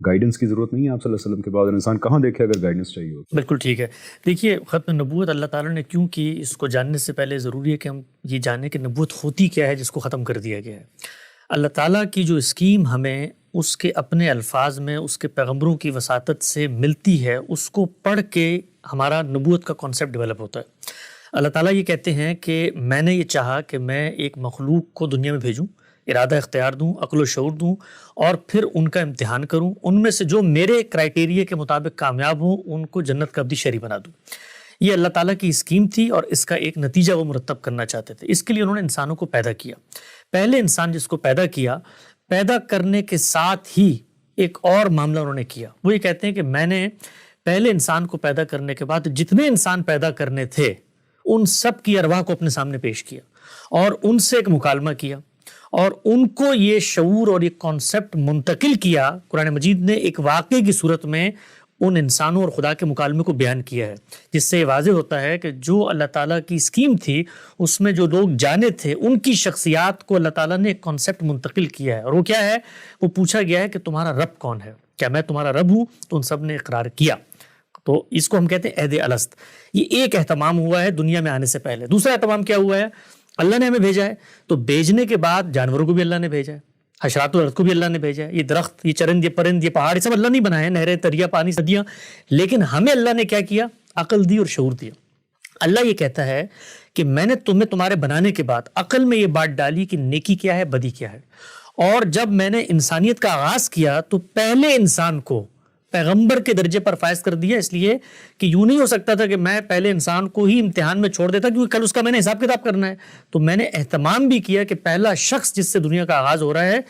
Guidance کی ضرورت نہیں ہے آپ صلی اللہ علیہ وسلم کے بعد؟ انسان کہاں دیکھے اگر گائیڈنس چاہیے ہو؟ بالکل ٹھیک ہے. دیکھیے ختم نبوت اللہ تعالیٰ نے کیوں کی، اس کو جاننے سے پہلے ضروری ہے کہ ہم یہ جانیں کہ نبوت ہوتی کیا ہے جس کو ختم کر دیا گیا ہے. اللہ تعالیٰ کی جو اسکیم ہمیں اس کے اپنے الفاظ میں اس کے پیغمبروں کی وساطت سے ملتی ہے، اس کو پڑھ کے ہمارا نبوت کا کانسیپٹ ڈیولپ ہوتا ہے. اللہ تعالیٰ یہ کہتے ہیں کہ میں نے یہ چاہا کہ میں ایک مخلوق کو دنیا میں بھیجوں، ارادہ اختیار دوں، عقل و شعور دوں، اور پھر ان کا امتحان کروں. ان میں سے جو میرے کرائیٹیریا کے مطابق کامیاب ہوں ان کو جنت کا ابدی شہری بنا دوں. یہ اللہ تعالیٰ کی اسکیم تھی اور اس کا ایک نتیجہ وہ مرتب کرنا چاہتے تھے. اس کے لیے انہوں نے انسانوں کو پیدا کیا. پہلے انسان جس کو پیدا کیا، پیدا کرنے کے ساتھ ہی ایک اور معاملہ انہوں نے کیا. وہ یہ کہتے ہیں کہ میں نے پہلے انسان کو پیدا کرنے کے بعد جتنے انسان پیدا کرنے تھے ان سب کی ارواح کو اپنے سامنے پیش کیا اور ان سے ایک مکالمہ کیا اور ان کو یہ شعور اور یہ کانسیپٹ منتقل کیا. قرآن مجید نے ایک واقعے کی صورت میں ان انسانوں اور خدا کے مکالمے کو بیان کیا ہے، جس سے یہ واضح ہوتا ہے کہ جو اللہ تعالیٰ کی اسکیم تھی اس میں جو لوگ جانے تھے ان کی شخصیات کو اللہ تعالیٰ نے ایک کانسیپٹ منتقل کیا ہے. اور وہ کیا ہے؟ وہ پوچھا گیا ہے کہ تمہارا رب کون ہے؟ کیا میں تمہارا رب ہوں؟ تو ان سب نے اقرار کیا. تو اس کو ہم کہتے ہیں عہد الست. یہ ایک اہتمام ہوا ہے دنیا میں آنے سے پہلے. دوسرا اہتمام کیا ہوا ہے؟ اللہ نے ہمیں بھیجا ہے، تو بھیجنے کے بعد جانوروں کو بھی اللہ نے بھیجا ہے، حشرات الارض کو بھی اللہ نے بھیجا ہے. یہ درخت، یہ چرند، یہ پرند، یہ پہاڑ، یہ سب اللہ نہیں بنائے ہیں، نہریں، دریا، پانی، ندیاں. لیکن ہمیں اللہ نے کیا کیا؟ عقل دی اور شعور دیا. اللہ یہ کہتا ہے کہ میں نے تمہیں تمہارے بنانے کے بعد عقل میں یہ بات ڈالی کہ نیکی کیا ہے، بدی کیا ہے. اور جب میں نے انسانیت کا آغاز کیا تو پہلے انسان کو پیغمبر کے درجے پر فائز کر دیا، اس لیے کہ یوں نہیں ہو سکتا تھا کہ میں پہلے انسان کو ہی امتحان میں چھوڑ دیتا کیونکہ کل اس کا میں نے حساب کتاب کرنا ہے. تو میں نے اہتمام بھی کیا کہ پہلا شخص جس سے دنیا کا آغاز ہو رہا ہے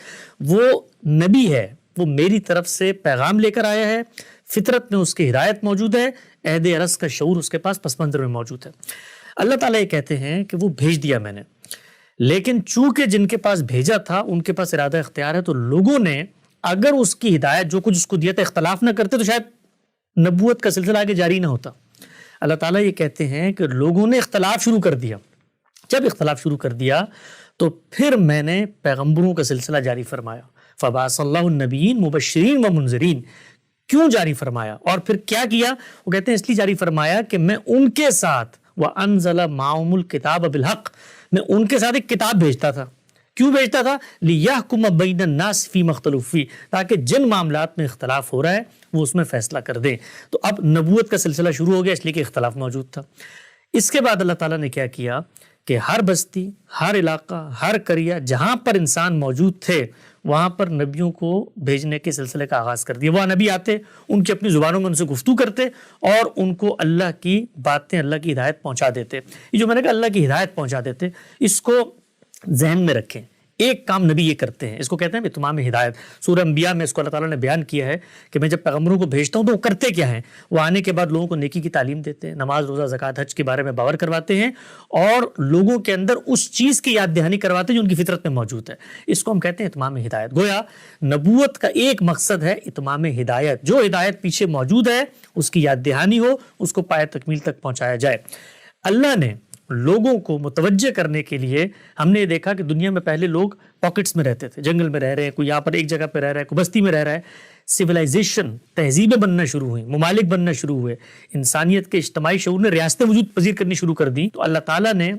وہ نبی ہے، وہ میری طرف سے پیغام لے کر آیا ہے، فطرت میں اس کی ہدایت موجود ہے، عہد ارس کا شعور اس کے پاس پس منظر میں موجود ہے. اللہ تعالیٰ یہ کہتے ہیں کہ وہ بھیج دیا میں نے، لیکن چونکہ جن کے پاس بھیجا تھا ان کے پاس ارادہ اختیار ہے، تو لوگوں نے اگر اس کی ہدایت جو کچھ اس کو دیا تھا اختلاف نہ کرتے تو شاید نبوت کا سلسلہ آگے جاری نہ ہوتا. اللہ تعالیٰ یہ کہتے ہیں کہ لوگوں نے اختلاف شروع کر دیا. جب اختلاف شروع کر دیا تو پھر میں نے پیغمبروں کا سلسلہ جاری فرمایا. فبعث اللہ النبیین مبشرین و منذرین. کیوں جاری فرمایا اور پھر کیا کیا؟ وہ کہتے ہیں اس لیے جاری فرمایا کہ میں ان کے ساتھ وَأَنزَلَ مَعَهُمُ الْكِتَابَ بِالْحَقِّ، میں ان کے ساتھ ایک کتاب بھیجتا تھا. کیوں بھیجتا تھا؟ لِيَحْكُمَ بَيْنَ النَّاسِ فِي مَا اخْتَلَفُوا فِيهِ، تاکہ جن معاملات میں اختلاف ہو رہا ہے وہ اس میں فیصلہ کر دیں. تو اب نبوت کا سلسلہ شروع ہو گیا اس لیے کہ اختلاف موجود تھا. اس کے بعد اللہ تعالیٰ نے کیا کیا کہ ہر بستی، ہر علاقہ، ہر قریہ جہاں پر انسان موجود تھے وہاں پر نبیوں کو بھیجنے کے سلسلے کا آغاز کر دیا. وہ نبی آتے، ان کی اپنی زبانوں میں ان سے گفتگو کرتے اور ان کو اللہ کی باتیں، اللہ کی ہدایت پہنچا دیتے. یہ جو میں نے کہا اللہ کی ہدایت پہنچا دیتے، اس کو ذہن میں رکھیں. ایک کام نبی یہ کرتے ہیں، اس کو کہتے ہیں اتمام ہدایت. سورہ انبیاء میں اس کو اللہ تعالیٰ نے بیان کیا ہے کہ میں جب پیغمبروں کو بھیجتا ہوں تو وہ کرتے کیا ہیں؟ وہ آنے کے بعد لوگوں کو نیکی کی تعلیم دیتے ہیں، نماز، روزہ، زکوٰۃ، حج کے بارے میں باور کرواتے ہیں اور لوگوں کے اندر اس چیز کی یاد دہانی کرواتے ہیں جو ان کی فطرت میں موجود ہے. اس کو ہم کہتے ہیں اتمام ہدایت. گویا نبوت کا ایک مقصد ہے اتمام ہدایت. جو ہدایت پیچھے موجود ہے اس کی یاد دہانی ہو، اس کو پائے تکمیل تک پہنچایا جائے. اللہ نے لوگوں کو متوجہ کرنے کے لیے، ہم نے یہ دیکھا کہ دنیا میں پہلے لوگ پاکٹس میں رہتے تھے، جنگل میں رہ رہے ہیں، کوئی یہاں پر ایک جگہ پہ رہ رہا ہے، کوئی بستی میں رہ رہا ہے. سویلائزیشن، تہذیبیں بننا شروع ہوئیں، ممالک بننا شروع ہوئے، انسانیت کے اجتماعی شعور نے ریاستیں وجود پذیر کرنی شروع کر دی. تو اللہ تعالیٰ نے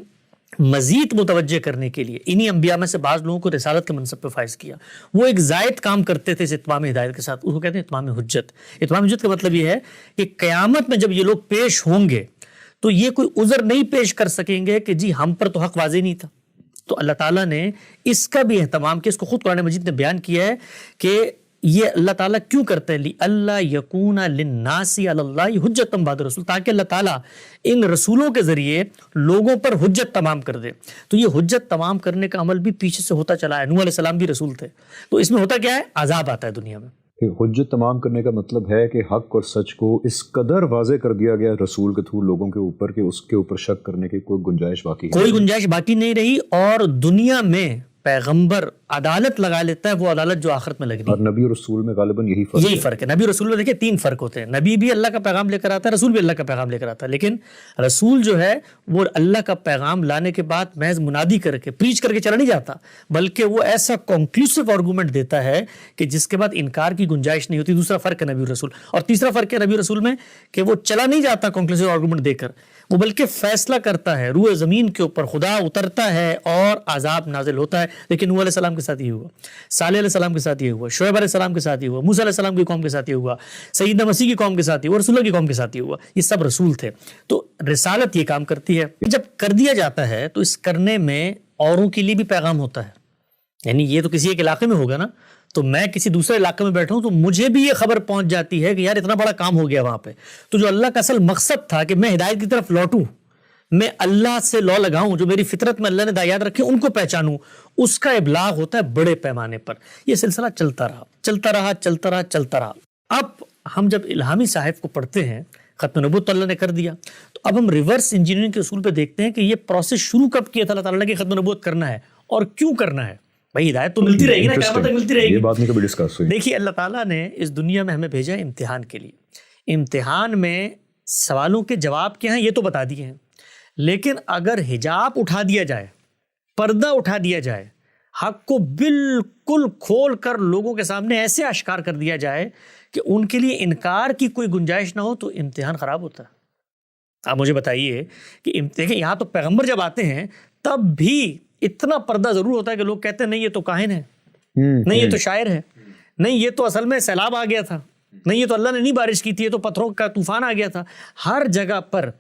مزید متوجہ کرنے کے لیے انہی انبیاء میں سے بعض لوگوں کو رسالت کے منصب پہ فائز کیا. وہ ایک زائد کام کرتے تھے اس اتمام ہدایت کے ساتھ، اس کو کہتے ہیں اتمام حجت. اتمام حجت کا مطلب یہ ہے کہ قیامت میں جب یہ لوگ پیش ہوں گے تو یہ کوئی عذر نہیں پیش کر سکیں گے کہ جی ہم پر تو حق واضح نہیں تھا. تو اللہ تعالیٰ نے اس کا بھی اہتمام کیا. اس کو خود قرآن مجید نے بیان کیا ہے کہ یہ اللہ تعالیٰ کیوں کرتے ہیں، لِأَلَّا يَكُونَ لِلنَّاسِ عَلَى اللَّهِ حُجَّةً بَعْدَ الرُّسُلِ، تاکہ اللہ تعالیٰ ان رسولوں کے ذریعے لوگوں پر حجت تمام کر دے. تو یہ حجت تمام کرنے کا عمل بھی پیچھے سے ہوتا چلا ہے. نوح علیہ السلام بھی رسول تھے. تو اس میں ہوتا کیا ہے؟ عذاب آتا ہے دنیا میں. حجت تمام کرنے کا مطلب ہے کہ حق اور سچ کو اس قدر واضح کر دیا گیا رسول کے تھرو لوگوں کے اوپر کہ اس کے اوپر شک کرنے کی کوئی گنجائش باقی کوئی گنجائش باقی نہیں رہی. اور دنیا میں پیغمبر عدالت لگا لیتا ہے، وہ عدالت جو آخرت میں لگنی ہے. اور نبی اور رسول میں غالباً یہی فرق ہے. نبی رسول میں دیکھیں 3 فرق ہوتے ہیں. نبی بھی اللہ کا پیغام لے کر آتا ہے، رسول بھی اللہ کا پیغام لے کر آتا ہے. لیکن رسول جو ہے وہ اللہ کا پیغام لانے کے بعد محض منادی کر کے پریچ کر کے چلا نہیں جاتا، بلکہ وہ ایسا کنکلوسیو آرگومنٹ دیتا ہے کہ جس کے بعد انکار کی گنجائش نہیں ہوتی. دوسرا فرق ہے نبی اور رسول. اور تیسرا فرق ہے نبی رسول میں کہ وہ چلا نہیں جاتا کنکلوسیو آرگومنٹ دے کر، وہ بلکہ فیصلہ کرتا ہے. روح زمین کے اوپر خدا اترتا ہے اور عذاب نازل ہوتا ہے. لیکن نوح علیہ السلام کے ساتھ یہ ہوا، صالح علیہ السلام کے ساتھ یہ ہوا، شعیب علیہ السلام کے ساتھ یہ ہوا، موسیٰ علیہ السلام کی قوم کے ساتھ یہ ہوا، سیدنا مسیح کی قوم کے ساتھ یہ ہوا، رسول اللہ کی قوم کے ساتھ یہ ہوا. یہ سب رسول تھے. تو رسالت یہ کام کرتی ہے. جب کر دیا جاتا ہے تو اس کرنے میں اوروں کے لیے بھی پیغام ہوتا ہے. یعنی یہ تو کسی ایک علاقے میں ہوگا نا، تو میں کسی دوسرے علاقے میں بیٹھا ہوں تو مجھے بھی یہ خبر پہنچ جاتی ہے کہ یار اتنا بڑا کام ہو گیا وہاں پہ. تو جو اللہ کا اصل مقصد تھا کہ میں ہدایت کی طرف لوٹوں، میں اللہ سے لو لگاؤں، جو میری فطرت میں اللہ نے دعائیات رکھے ان کو پہچانوں، اس کا ابلاغ ہوتا ہے بڑے پیمانے پر. یہ سلسلہ چلتا رہا. اب ہم جب الہامی صحائف کو پڑھتے ہیں، ختم نبوت تو اللہ نے کر دیا، تو اب ہم ریورس انجینئرنگ کے اصول پہ دیکھتے ہیں کہ یہ پروسیس شروع کب کیا تھا اللہ تعالیٰ نے کہ ختم نبوت کرنا ہے اور کیوں کرنا ہے. بھائی ہدایت تو ملتی رہے گی نا، قیامت تک ملتی رہے گی. یہ بات نہیں کبھی ڈسکس ہوئی. دیکھیے اللہ تعالیٰ نے اس دنیا میں ہمیں بھیجا امتحان کے لیے. امتحان میں سوالوں کے جواب کیا ہیں یہ تو بتا دیے ہیں، لیکن اگر حجاب اٹھا دیا جائے، پردہ اٹھا دیا جائے، حق کو بالکل کھول کر لوگوں کے سامنے ایسے اشکار کر دیا جائے کہ ان کے لیے انکار کی کوئی گنجائش نہ ہو، تو امتحان خراب ہوتا ہے. آپ مجھے بتائیے کہ دیکھیں یہاں تو پیغمبر جب آتے ہیں تب بھی اتنا پردہ ضرور ہوتا ہے کہ لوگ کہتے ہیں نہیں یہ تو کاہن ہے، نہیں یہ تو شاعر ہے، نہیں یہ تو اصل میں سیلاب آ گیا تھا، نہیں یہ تو اللہ نے نہیں بارش کی تھی، یہ تو پتھروں کا طوفان آ گیا تھا. ہر جگہ پر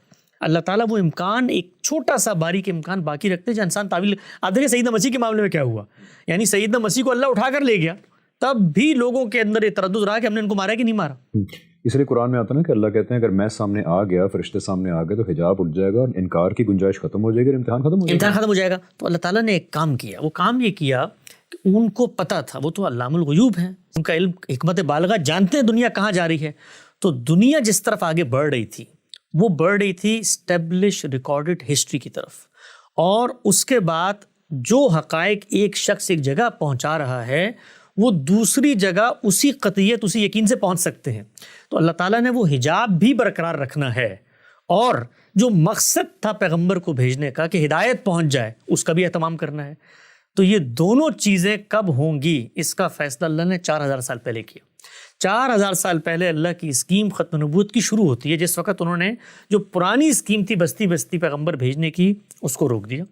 اللہ تعالیٰ وہ امکان، ایک چھوٹا سا باریک امکان باقی رکھتے ہیں جو انسان تعویل. آپ دیکھیں سیدنا مسیح کے معاملے میں کیا ہوا، یعنی سیدنا مسیح کو اللہ اٹھا کر لے گیا، تب بھی لوگوں کے اندر یہ تردد رہا کہ ہم نے ان کو مارا کہ نہیں مارا. اس لیے قرآن میں آتا نا کہ اللہ کہتے ہیں اگر میں سامنے آ گیا، فرشتے سامنے آ گئے تو حجاب اٹھ جائے گا اور انکار کی گنجائش ختم ہو جائے گی اور امتحان ختم ہو جائے گا. تو اللہ تعالیٰ نے ایک کام کیا. وہ کام یہ کیا کہ ان کو پتہ تھا، وہ تو علام الغیوب ہیں، ان کا علم حکمت بالغہ، جانتے ہیں دنیا کہاں جا رہی ہے. تو دنیا جس طرف آگے بڑھ رہی تھی وہ بڑھ رہی تھی اسٹیبلش ریکارڈڈ ہسٹری کی طرف، اور اس کے بعد جو حقائق ایک شخص ایک جگہ پہنچا رہا ہے وہ دوسری جگہ اسی قطعیت، اسی یقین سے پہنچ سکتے ہیں. تو اللہ تعالیٰ نے وہ حجاب بھی برقرار رکھنا ہے، اور جو مقصد تھا پیغمبر کو بھیجنے کا کہ ہدایت پہنچ جائے، اس کا بھی اہتمام کرنا ہے. تو یہ دونوں چیزیں کب ہوں گی اس کا فیصلہ اللہ نے 4000 سال پہلے کیا. 4000 سال پہلے اللہ کی اسکیم ختم نبوت کی شروع ہوتی ہے، جس وقت انہوں نے جو پرانی اسکیم تھی بستی بستی پیغمبر بھیجنے کی اس کو روک دیا،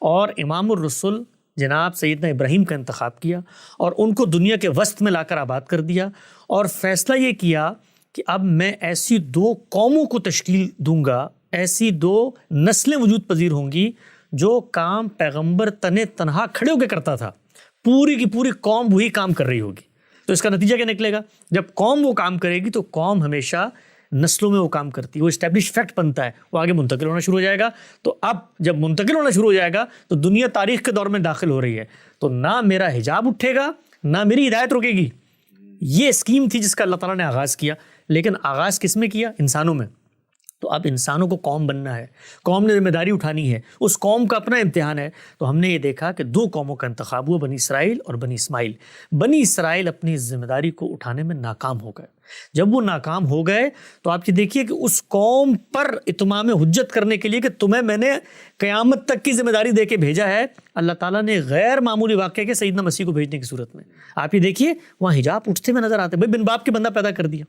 اور امام الرسل جناب سیدنا ابراہیم کا انتخاب کیا اور ان کو دنیا کے وسط میں لا کر آباد کر دیا، اور فیصلہ یہ کیا کہ اب میں ایسی 2 قوموں کو تشکیل دوں گا، ایسی 2 نسلیں وجود پذیر ہوں گی جو کام پیغمبر تنہا کھڑے ہو کے کرتا تھا، پوری کی پوری قوم وہی کام کر رہی ہوگی. تو اس کا نتیجہ کیا نکلے گا؟ جب قوم وہ کام کرے گی تو قوم ہمیشہ نسلوں میں وہ کام کرتی ہے، وہ اسٹیبلش فیکٹ بنتا ہے، وہ آگے منتقل ہونا شروع ہو جائے گا. تو اب جب منتقل ہونا شروع ہو جائے گا تو دنیا تاریخ کے دور میں داخل ہو رہی ہے، تو نہ میرا حجاب اٹھے گا نہ میری ہدایت رکے گی. یہ اسکیم تھی جس کا اللہ تعالیٰ نے آغاز کیا. لیکن آغاز کس میں کیا؟ انسانوں میں. تو اب انسانوں کو قوم بننا ہے، قوم نے ذمہ داری اٹھانی ہے، اس قوم کا اپنا امتحان ہے. تو ہم نے یہ دیکھا کہ 2 قوموں کا انتخاب ہوا، بنی اسرائیل اور بنی اسماعیل. بنی اسرائیل اپنی ذمہ داری کو اٹھانے میں ناکام ہو گئے. جب وہ ناکام ہو گئے تو آپ یہ دیکھیے کہ اس قوم پر اتمام حجت کرنے کے لیے کہ تمہیں میں نے قیامت تک کی ذمہ داری دے کے بھیجا ہے، اللہ تعالیٰ نے غیر معمولی واقعے کے سیدنا مسیح کو بھیجنے کی صورت میں آپ یہ دیکھیے وہاں حجاب اٹھتے ہوئے نظر آتے ہیں. بھائی بن باپ کے بندہ پیدا کر دیا،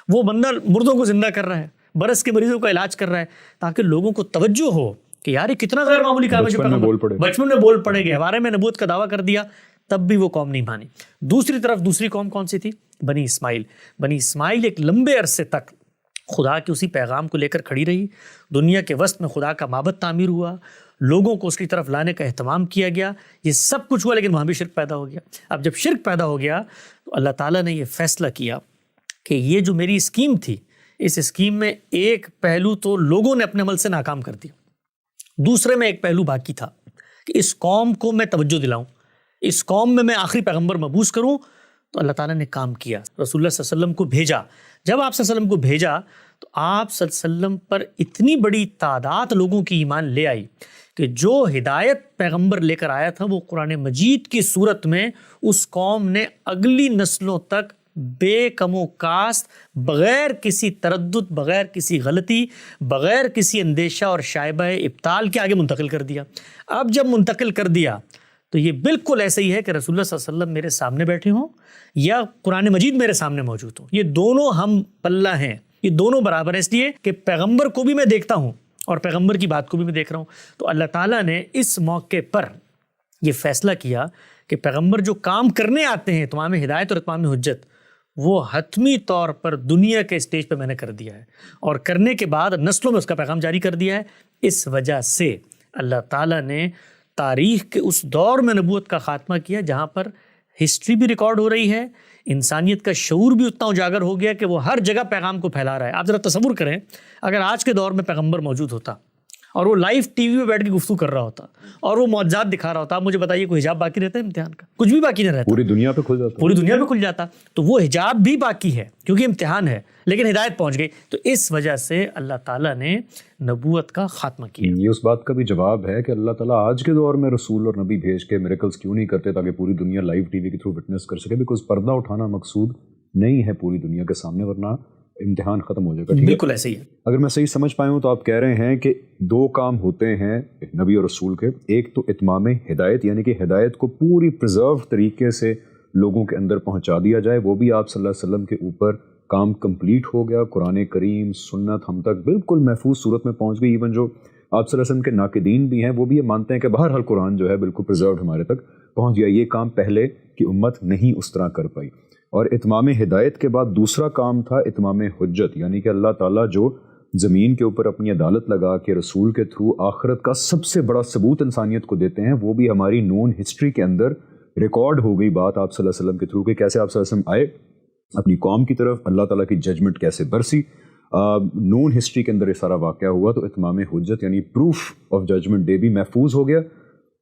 وہ بندہ مردوں کو زندہ کر رہا ہے، برس کے مریضوں کا علاج کر رہا ہے، تاکہ لوگوں کو توجہ ہو کہ یار یہ کتنا غیر معمولی کام ہے. بچپن میں بول پڑے گئے، ہمارے میں نبوت کا دعویٰ کر دیا، تب بھی وہ قوم نہیں مانی. دوسری طرف دوسری قوم کون سی تھی؟ بنی اسماعیل. بنی اسماعیل ایک لمبے عرصے تک خدا کے اسی پیغام کو لے کر کھڑی رہی. دنیا کے وسط میں خدا کا معبد تعمیر ہوا، لوگوں کو اس کی طرف لانے کا اہتمام کیا گیا، یہ سب کچھ ہوا، لیکن وہاں بھی شرک پیدا ہو گیا. اب جب شرک پیدا ہو گیا تو اللہ تعالیٰ نے یہ فیصلہ کیا کہ یہ جو میری اسکیم تھی، اس اسکیم میں ایک پہلو تو لوگوں نے اپنے عمل سے ناکام کر دیا، دوسرے میں ایک پہلو باقی تھا کہ اس قوم کو میں توجہ دلاؤں، اس قوم میں آخری پیغمبر مبعوث کروں. تو اللہ تعالیٰ نے کام کیا، رسول اللہ صلی اللہ علیہ وسلم کو بھیجا. جب آپ صلی اللہ علیہ وسلم کو بھیجا تو آپ صلی اللہ علیہ وسلم پر اتنی بڑی تعداد لوگوں کی ایمان لے آئی کہ جو ہدایت پیغمبر لے کر آیا تھا وہ قرآن مجید کی صورت میں اس قوم نے اگلی نسلوں تک بے کم و کاست، بغیر کسی تردد، بغیر کسی غلطی، بغیر کسی اندیشہ اور شائبہ ابطال کے آگے منتقل کر دیا۔ اب جب منتقل کر دیا تو یہ بالکل ایسے ہی ہے کہ رسول اللہ صلی اللہ علیہ وسلم میرے سامنے بیٹھے ہوں یا قرآن مجید میرے سامنے موجود ہوں، یہ دونوں ہم پلہ ہیں، یہ دونوں برابر ہیں، اس لیے کہ پیغمبر کو بھی میں دیکھتا ہوں اور پیغمبر کی بات کو بھی میں دیکھ رہا ہوں۔ تو اللہ تعالیٰ نے اس موقع پر یہ فیصلہ کیا کہ پیغمبر جو کام کرنے آتے ہیں تمام ہدایت اور اتمام حجت، وہ حتمی طور پر دنیا کے اسٹیج پہ میں نے کر دیا ہے، اور کرنے کے بعد نسلوں میں اس کا پیغام جاری کر دیا ہے۔ اس وجہ سے اللہ تعالیٰ نے تاریخ کے اس دور میں نبوت کا خاتمہ کیا جہاں پر ہسٹری بھی ریکارڈ ہو رہی ہے، انسانیت کا شعور بھی اتنا اجاگر ہو گیا کہ وہ ہر جگہ پیغام کو پھیلا رہا ہے۔ آپ ذرا تصور کریں اگر آج کے دور میں پیغمبر موجود ہوتا اور وہ لائیو ٹی وی میں بیٹھ کے گفتگو کر رہا ہوتا اور وہ معجزات دکھا رہا ہوتا، آپ مجھے بتائیے کوئی حجاب باقی رہتا ہے امتحان کا؟ کچھ بھی باقی نہیں رہتا، پوری دنیا پہ کھل جاتا، پوری دنیا پہ کھل جاتا۔ تو وہ حجاب بھی باقی ہے کیونکہ امتحان ہے، لیکن ہدایت پہنچ گئی۔ تو اس وجہ سے اللہ تعالیٰ نے نبوت کا خاتمہ کیا۔ یہ اس بات کا بھی جواب ہے کہ اللہ تعالیٰ آج کے دور میں رسول اور نبی بھیج کے میریکلز کیوں نہیں کرتے تاکہ پوری دنیا لائیو ٹی وی کے تھرو وٹنس کر سکے، بیکاز پردہ اٹھانا مقصود نہیں ہے پوری دنیا کے سامنے، ورنہ امتحان ختم ہو جائے گا۔ بالکل ایسے ہی ہے۔ اگر میں صحیح سمجھ پایا ہوں تو آپ کہہ رہے ہیں کہ دو کام ہوتے ہیں نبی اور رسول کے، ایک تو اتمام ہدایت، یعنی کہ ہدایت کو پوری پرزرو طریقے سے لوگوں کے اندر پہنچا دیا جائے، وہ بھی آپ صلی اللہ علیہ وسلم کے اوپر کام کمپلیٹ ہو گیا، قرآن کریم سنت ہم تک بالکل محفوظ صورت میں پہنچ گئی۔ ایون جو آپ صلی اللہ علیہ وسلم کے ناقدین بھی ہیں وہ بھی یہ مانتے ہیں کہ بہرحال قرآن جو ہے بالکل پرزروڈ ہمارے تک پہنچ گیا۔ یہ کام پہلے کی امت نہیں اس طرح کر پائی۔ اور اتمام ہدایت کے بعد دوسرا کام تھا اتمام حجت، یعنی کہ اللہ تعالیٰ جو زمین کے اوپر اپنی عدالت لگا کے رسول کے تھرو آخرت کا سب سے بڑا ثبوت انسانیت کو دیتے ہیں، وہ بھی ہماری نون ہسٹری کے اندر ریکارڈ ہو گئی بات آپ صلی اللہ علیہ وسلم کے تھرو کہ کیسے آپ صلی اللہ علیہ وسلم آئے اپنی قوم کی طرف، اللہ تعالیٰ کی ججمنٹ کیسے برسی، نون ہسٹری کے اندر یہ سارا واقعہ ہوا۔ تو اتمام حجت یعنی پروف آف ججمنٹ ڈے بھی محفوظ ہو گیا،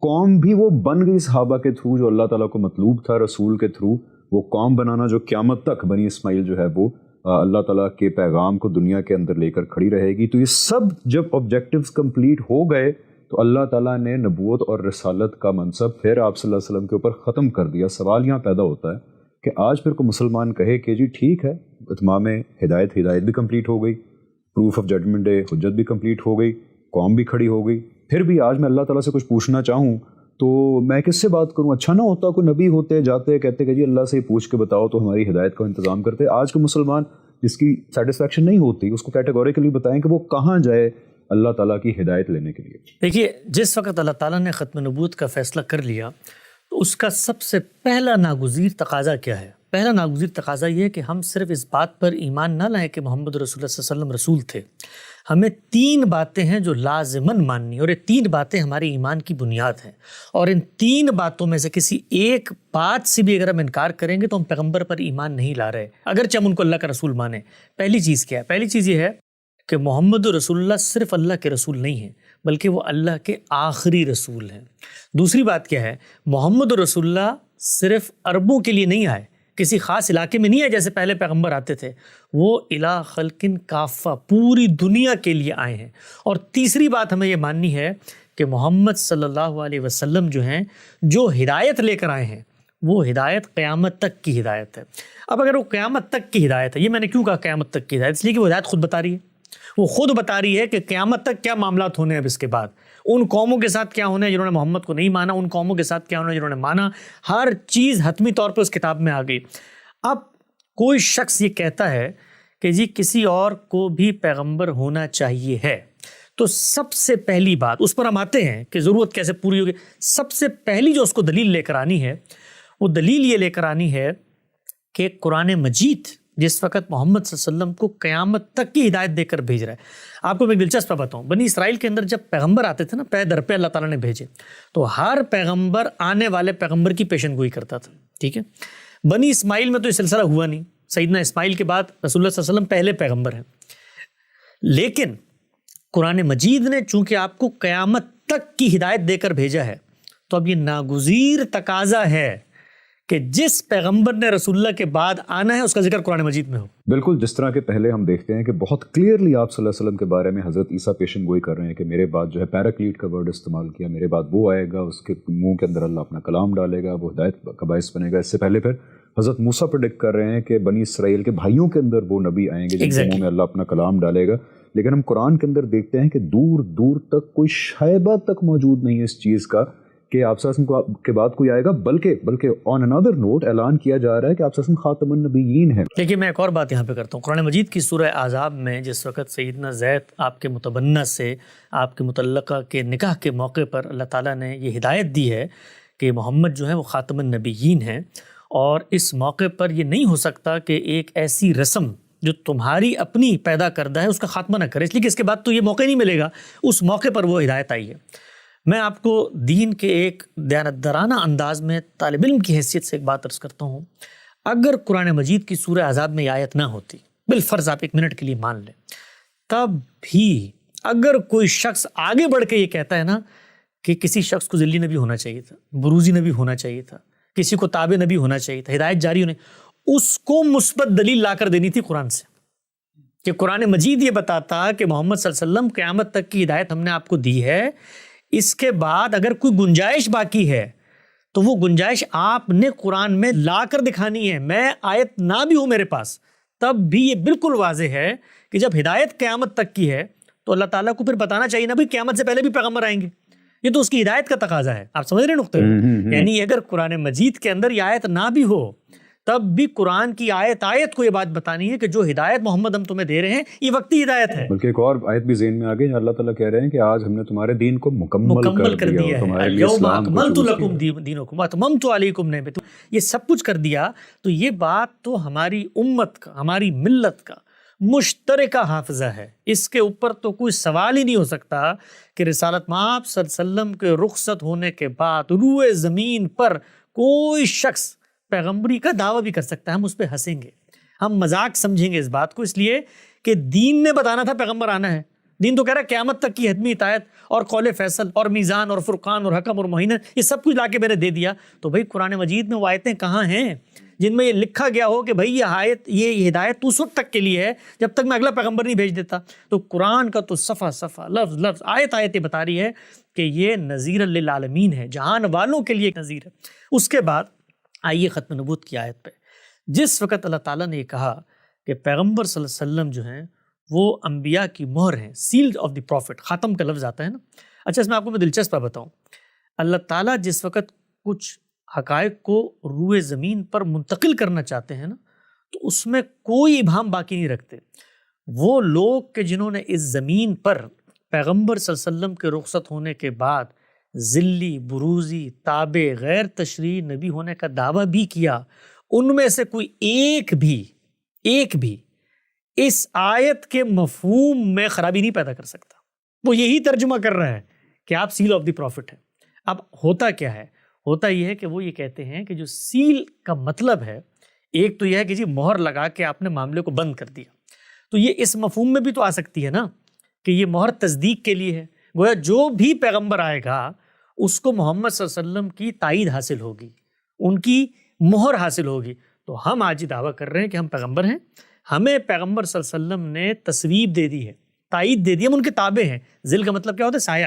قوم بھی وہ بن گئی صحابہ کے تھرو جو اللہ تعالیٰ کو مطلوب تھا، رسول کے تھرو وہ قوم بنانا جو قیامت تک بنی اسماعیل جو ہے وہ اللہ تعالیٰ کے پیغام کو دنیا کے اندر لے کر کھڑی رہے گی۔ تو یہ سب جب آبجیکٹیوز کمپلیٹ ہو گئے تو اللہ تعالیٰ نے نبوت اور رسالت کا منصب پھر آپ صلی اللہ علیہ وسلم کے اوپر ختم کر دیا۔ سوال یہاں پیدا ہوتا ہے کہ آج پھر کوئی مسلمان کہے کہ جی ٹھیک ہے، اتمام ہدایت بھی کمپلیٹ ہو گئی، پروف آف ججمنٹ ڈے حجت بھی کمپلیٹ ہو گئی، قوم بھی کھڑی ہو گئی، پھر بھی آج میں اللہ تعالیٰ سے کچھ پوچھنا چاہوں تو میں کس سے بات کروں؟ اچھا نہ ہوتا کوئی نبی ہوتے جاتے کہتے کہ جی اللہ سے پوچھ کے بتاؤ تو ہماری ہدایت کا انتظام کرتے۔ آج کا مسلمان جس کی سیٹسفیکشن نہیں ہوتی اس کو کیٹیگوریکلی بتائیں کہ وہ کہاں جائے اللہ تعالیٰ کی ہدایت لینے کے لیے۔ دیکھیے، جس وقت اللہ تعالیٰ نے ختم نبوت کا فیصلہ کر لیا تو اس کا سب سے پہلا ناگزیر تقاضا کیا ہے؟ پہلا ناگزیر تقاضا یہ ہے کہ ہم صرف اس بات پر ایمان نہ لائیں کہ محمد رسول اللہ صلی اللہ علیہ وسلم رسول تھے، ہمیں 3 باتیں ہیں جو لازماً ماننی، اور یہ 3 باتیں ہماری ایمان کی بنیاد ہیں، اور ان 3 باتوں میں سے کسی ایک بات سے بھی اگر ہم انکار کریں گے تو ہم پیغمبر پر ایمان نہیں لا رہے، اگرچہ ہم ان کو اللہ کا رسول مانیں۔ پہلی چیز کیا ہے؟ پہلی چیز یہ ہے کہ محمد رسول اللہ صرف اللہ کے رسول نہیں ہیں بلکہ وہ اللہ کے آخری رسول ہیں۔ دوسری بات کیا ہے؟ محمد رسول اللہ صرف عربوں کے لیے نہیں آئے، کسی خاص علاقے میں نہیں ہے جیسے پہلے پیغمبر آتے تھے، وہ الی خلق کافہ پوری دنیا کے لیے آئے ہیں۔ اور تیسری بات ہمیں یہ ماننی ہے کہ محمد صلی اللہ علیہ وسلم جو ہیں، جو ہدایت لے کر آئے ہیں وہ ہدایت قیامت تک کی ہدایت ہے۔ اب اگر وہ قیامت تک کی ہدایت ہے، یہ میں نے کیوں کہا قیامت تک کی ہدایت؟ اس لیے کہ وہ ہدایت خود بتا رہی ہے، وہ خود بتا رہی ہے کہ قیامت تک کیا معاملات ہونے ہیں اب اس کے بعد، ان قوموں کے ساتھ کیا ہونا ہے جنہوں نے محمد کو نہیں مانا، ان قوموں کے ساتھ کیا ہونا ہے جنہوں نے مانا، ہر چیز حتمی طور پہ اس کتاب میں آ گئی۔ اب کوئی شخص یہ کہتا ہے کہ جی کسی اور کو بھی پیغمبر ہونا چاہیے ہے، تو سب سے پہلی بات اس پر ہم آتے ہیں کہ ضرورت کیسے پوری ہوگی۔ سب سے پہلی جو اس کو دلیل لے کر آنی ہے وہ دلیل یہ لے کر آنی ہے کہ قرآن مجید جس وقت محمد صلی اللہ علیہ وسلم کو قیامت تک کی ہدایت دے کر بھیج رہا ہے۔ آپ کو میں ایک دلچسپ بتاؤں، بنی اسرائیل کے اندر جب پیغمبر آتے تھے نا، پے در پہ اللہ تعالیٰ نے بھیجے، تو ہر پیغمبر آنے والے پیغمبر کی پیشن گوئی کرتا تھا، ٹھیک ہے۔ بنی اسماعیل میں تو یہ سلسلہ ہوا نہیں، سیدنا اسماعیل کے بعد رسول اللہ صلی اللہ علیہ وسلم پہلے پیغمبر ہیں، لیکن قرآن مجید نے چونکہ آپ کو قیامت تک کی ہدایت دے کر بھیجا ہے تو اب یہ ناگزیر تقاضا ہے کہ جس پیغمبر نے رسول اللہ کے بعد آنا ہے اس کا ذکر قرآن مجید میں ہو. بالکل، جس طرح کے پہلے ہم دیکھتے ہیں کہ بہت کلیئرلی آپ صلی اللہ علیہ وسلم کے بارے میں حضرت عیسیٰ پیشن گوئی کر رہے ہیں کہ میرے بعد جو ہے پیراکلیٹ کا ورڈ استعمال کیا، میرے بعد وہ آئے گا، اس کے منہ کے اندر اللہ اپنا کلام ڈالے گا، وہ ہدایت کا باعث بنے گا. اس سے پہلے پھر حضرت موسیٰ پریڈکٹ کر رہے ہیں کہ بنی اسرائیل کے بھائیوں کے اندر وہ نبی آئیں گے جن کے منہ میں اللہ اپنا کلام ڈالے گا. لیکن ہم قرآن کے اندر دیکھتے ہیں کہ دور دور تک کوئی شائبہ تک موجود نہیں ہے اس چیز کا کہ آپ صلی اللہ علیہ وسلم کے بعد کوئی آئے گا، بلکہ آن انادر نوٹ اعلان کیا جا رہا ہے کہ آپ صلی اللہ علیہ وسلم خاتم النبیین ہیں. لیکن میں ایک اور بات یہاں پہ کرتا ہوں. قرآن مجید کی سورہ احزاب میں جس وقت سیدنا زید آپ کے متبنہ سے آپ کے متعلقہ کے نکاح کے موقع پر اللہ تعالیٰ نے یہ ہدایت دی ہے کہ محمد جو ہے وہ خاتم النبیین ہیں، اور اس موقع پر یہ نہیں ہو سکتا کہ ایک ایسی رسم جو تمہاری اپنی پیدا کردہ ہے اس کا خاتمہ نہ کرے، اس لیے کہ اس کے بعد تو یہ موقع نہیں ملے گا. اس موقع پر وہ ہدایت آئی ہے. میں آپ کو دین کے ایک دیانتدارانہ انداز میں طالب علم کی حیثیت سے ایک بات عرض کرتا ہوں. اگر قرآن مجید کی سورہ احزاب میں یہ آیت نہ ہوتی، بالفرض آپ ایک منٹ کے لیے مان لیں، تب بھی اگر کوئی شخص آگے بڑھ کے یہ کہتا ہے نا کہ کسی شخص کو ذلی نبی ہونا چاہیے تھا، بروزی نبی ہونا چاہیے تھا، کسی کو تابع نبی ہونا چاہیے تھا، ہدایت جاری ہونے، اس کو مثبت دلیل لا کر دینی تھی قرآن سے، کہ قرآن مجید یہ بتاتا کہ محمد صلی اللہ علیہ وسلم قیامت تک کی ہدایت ہم نے آپ کو دی ہے، اس کے بعد اگر کوئی گنجائش باقی ہے تو وہ گنجائش آپ نے قرآن میں لا کر دکھانی ہے. میں آیت نہ بھی ہوں میرے پاس تب بھی یہ بالکل واضح ہے کہ جب ہدایت قیامت تک کی ہے تو اللہ تعالیٰ کو پھر بتانا چاہیے نا بھائی قیامت سے پہلے بھی پیغمبر آئیں گے. یہ تو اس کی ہدایت کا تقاضا ہے. آپ سمجھ رہے ہیں نقطے؟ یعنی اگر قرآن مجید کے اندر یہ آیت نہ بھی ہو تب بھی قرآن کی آیت کو یہ بات بتانی ہے کہ جو ہدایت محمد ہم تمہیں دے رہے ہیں یہ وقتی ہدایت ہے. بلکہ ایک اور آیت بھی ذہن میں آ گئی، اللہ تعالیٰ کہہ رہے ہیں کہ آج ہم نے تمہارے دین کو مکمل کر دیا ہے، الیوم اکملت لکم دینکم واتممت علیکم نعمتی، یہ سب کچھ کر دیا. تو یہ بات تو ہماری امت کا، ہماری ملت کا مشترکہ حافظہ ہے. اس کے اوپر تو کوئی سوال ہی نہیں ہو سکتا کہ رسالت مآب صلی اللہ علیہ وسلم کے رخصت ہونے کے بعد روئے زمین پر کوئی شخص پیغمبری کا دعویٰ بھی کر سکتا ہے. ہم اس پہ ہنسیں گے، ہم مذاق سمجھیں گے اس بات کو، اس لیے کہ دین نے بتانا تھا پیغمبر آنا ہے. دین تو کہہ رہا ہے قیامت تک کی حتمی اطاعت اور قول فیصل اور میزان اور فرقان اور حکم اور معینہ، یہ سب کچھ لا کے میں نے دے دیا. تو بھائی قرآن مجید میں وہ آیتیں کہاں ہیں جن میں یہ لکھا گیا ہو کہ بھائی یہ ہدایت اس وقت تک کے لیے ہے جب تک میں اگلا پیغمبر نہیں بھیج دیتا. تو قرآن کا تو صفحہ صفحہ، لفظ لفظ، آیت بتا رہی ہے کہ یہ نذیر للعالمین ہے، جہان والوں کے لیے ایک نذیر ہے. اس کے بعد آئیے ختم نبوت کی آیت پہ. جس وقت اللہ تعالیٰ نے یہ کہا کہ پیغمبر صلی اللہ علیہ وسلم جو ہیں وہ انبیاء کی مہر ہیں، سیلڈ آف دی پروفٹ، خاتم کا لفظ آتا ہے نا. اچھا اس میں آپ کو میں دلچسپ بتاؤں، اللہ تعالیٰ جس وقت کچھ حقائق کو روئے زمین پر منتقل کرنا چاہتے ہیں نا تو اس میں کوئی ابہام باقی نہیں رکھتے. وہ لوگ کہ جنہوں نے اس زمین پر پیغمبر صلی اللہ علیہ وسلم کے رخصت ہونے کے بعد ذلی، بروزی، تابع، غیر تشریعی نبی ہونے کا دعویٰ بھی کیا، ان میں سے کوئی ایک بھی اس آیت کے مفہوم میں خرابی نہیں پیدا کر سکتا. وہ یہی ترجمہ کر رہا ہے کہ آپ سیل آف دی پروفٹ ہیں. اب ہوتا کیا ہے؟ ہوتا یہ ہے کہ وہ یہ کہتے ہیں کہ جو سیل کا مطلب ہے، ایک تو یہ ہے کہ جی مہر لگا کے آپ نے معاملے کو بند کر دیا، تو یہ اس مفہوم میں بھی تو آ سکتی ہے نا کہ یہ مہر تصدیق کے لیے ہے. گویا جو بھی پیغمبر آئے گا اس کو محمد صلی اللہ علیہ وسلم کی تائید حاصل ہوگی، ان کی مہر حاصل ہوگی. تو ہم آج یہ دعویٰ کر رہے ہیں کہ ہم پیغمبر ہیں، ہمیں پیغمبر صلی اللہ علیہ وسلم نے تصویب دے دی ہے، تائید دے دی، ہم ان کے تابع ہیں. ذل کا مطلب کیا ہوتا ہے؟ سایہ.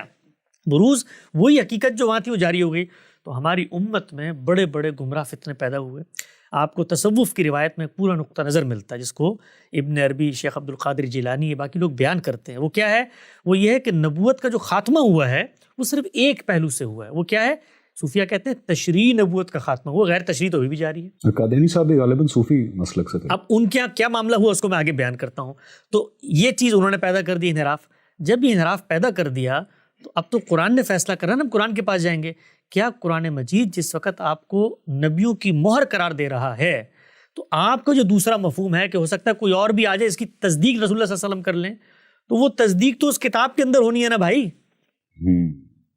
بروز وہی حقیقت جو وہاں تھی وہ جاری ہو گئی. تو ہماری امت میں بڑے بڑے گمراہ فتنے پیدا ہوئے. آپ کو تصوف کی روایت میں پورا نقطہ نظر ملتا ہے جس کو ابن عربی، شیخ عبد القادر جیلانی، یہ باقی لوگ بیان کرتے ہیں. وہ کیا ہے؟ وہ یہ ہے کہ نبوت کا جو خاتمہ ہوا ہے وہ صرف ایک پہلو سے ہوا ہے. وہ کیا ہے؟ صوفیہ کہتے ہیں تشریع نبوت کا خاتمہ، وہ غیر تشریع تو بھی جاری ہے. قادیانی صاحب غالباً صوفی مسلک سے تھے. اب ان کے کیا معاملہ ہوا اس کو میں آگے بیان کرتا ہوں. تو یہ چیز انہوں نے پیدا کر دی، انحراف. جب یہ انحراف پیدا کر دیا تو اب تو قرآن نے فیصلہ کرا نا، ہم قرآن کے پاس جائیں گے. کیا قرآن مجید جس وقت آپ کو نبیوں کی مہر قرار دے رہا ہے تو آپ کا جو دوسرا مفہوم ہے کہ ہو سکتا ہے کوئی اور بھی آ جائے اس کی تصدیق رسول اللہ صلی اللہ علیہ وسلم کر لیں، تو وہ تصدیق تو اس کتاب کے اندر ہونی ہے نا بھائی.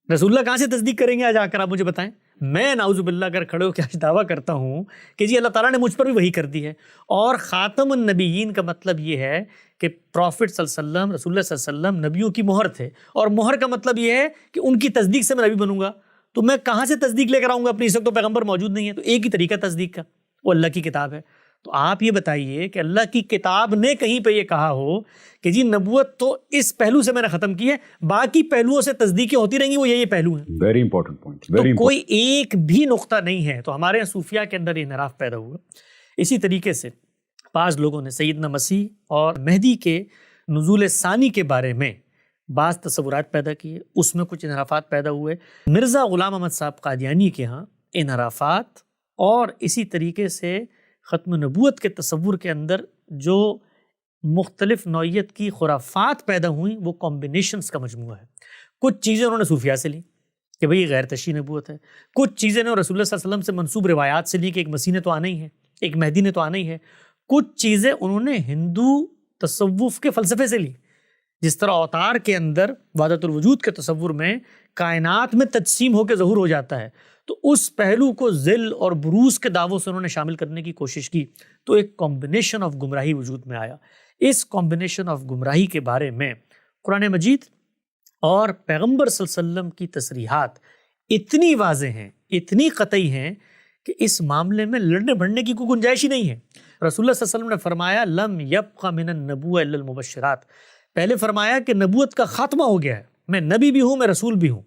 رسول اللہ کہاں سے تصدیق کریں گے آج آ کر؟ آپ مجھے بتائیں. میں نعوذ باللہ اگر کھڑے ہو کے آج دعویٰ کرتا ہوں کہ جی اللہ تعالیٰ نے مجھ پر بھی وحی کر دی ہے، اور خاتم النبیین کا مطلب یہ ہے کہ پروفٹ صلی اللہ علیہ وسلم، رسول اللہ صلی اللہ علیہ وسلم نبیوں کی مہر تھے، اور مہر کا مطلب یہ ہے کہ ان کی تصدیق سے میں نبی بنوں گا. تو میں کہاں سے تصدیق لے کر آؤں گا اپنی؟ اس وقت تو پیغمبر موجود نہیں ہے. تو ایک ہی طریقہ تصدیق کا، وہ اللہ کی کتاب ہے. تو آپ یہ بتائیے کہ اللہ کی کتاب نے کہیں پہ یہ کہا ہو کہ جی نبوت تو اس پہلو سے میں نے ختم کی ہے، باقی پہلوؤں سے تصدیقیں ہوتی رہیں گی، وہ یہ پہلو ہیں. Very important point. تو کوئی ایک بھی نقطہ نہیں ہے. تو ہمارے یہاں صوفیاء کے اندر یہ انحراف پیدا ہوا. اسی طریقے سے بعض لوگوں نے سیدنا مسیح اور مہدی کے نزول ثانی کے بارے میں بعض تصورات پیدا کیے، اس میں کچھ انحرافات پیدا ہوئے. مرزا غلام احمد صاحب قادیانی کے ہاں انحرافات اور اسی طریقے سے ختم نبوت کے تصور کے اندر جو مختلف نوعیت کی خرافات پیدا ہوئیں وہ کمبینیشنز کا مجموعہ ہے. کچھ چیزیں انہوں نے صوفیاء سے لی کہ بھئی غیر تشریعی نبوت ہے، کچھ چیزیں نے رسول اللہ صلی اللہ علیہ وسلم سے منسوب روایات سے لی کہ ایک مسیح نے تو آنا ہی ہے، ایک مہدی نے تو آنا ہی ہے. کچھ چیزیں انہوں نے ہندو تصوف کے فلسفے سے لی، جس طرح اوتار کے اندر وحدت الوجود کے تصور میں کائنات میں تجسیم ہو کے ظہور ہو جاتا ہے، تو اس پہلو کو ذل اور بروز کے دعووں سے انہوں نے شامل کرنے کی کوشش کی. تو ایک کمبینیشن آف گمراہی وجود میں آیا. اس کمبینیشن آف گمراہی کے بارے میں قرآن مجید اور پیغمبر صلی اللہ علیہ وسلم کی تصریحات اتنی واضح ہیں، اتنی قطعی ہیں کہ اس معاملے میں لڑنے بھڑنے کی کوئی گنجائش ہی نہیں ہے. رسول اللہ صلی اللہ علیہ وسلم نے فرمایا لم یبق من النبوۃ الا المبشرات. پہلے فرمایا کہ نبوت کا خاتمہ ہو گیا ہے، میں نبی بھی ہوں، میں رسول بھی ہوں.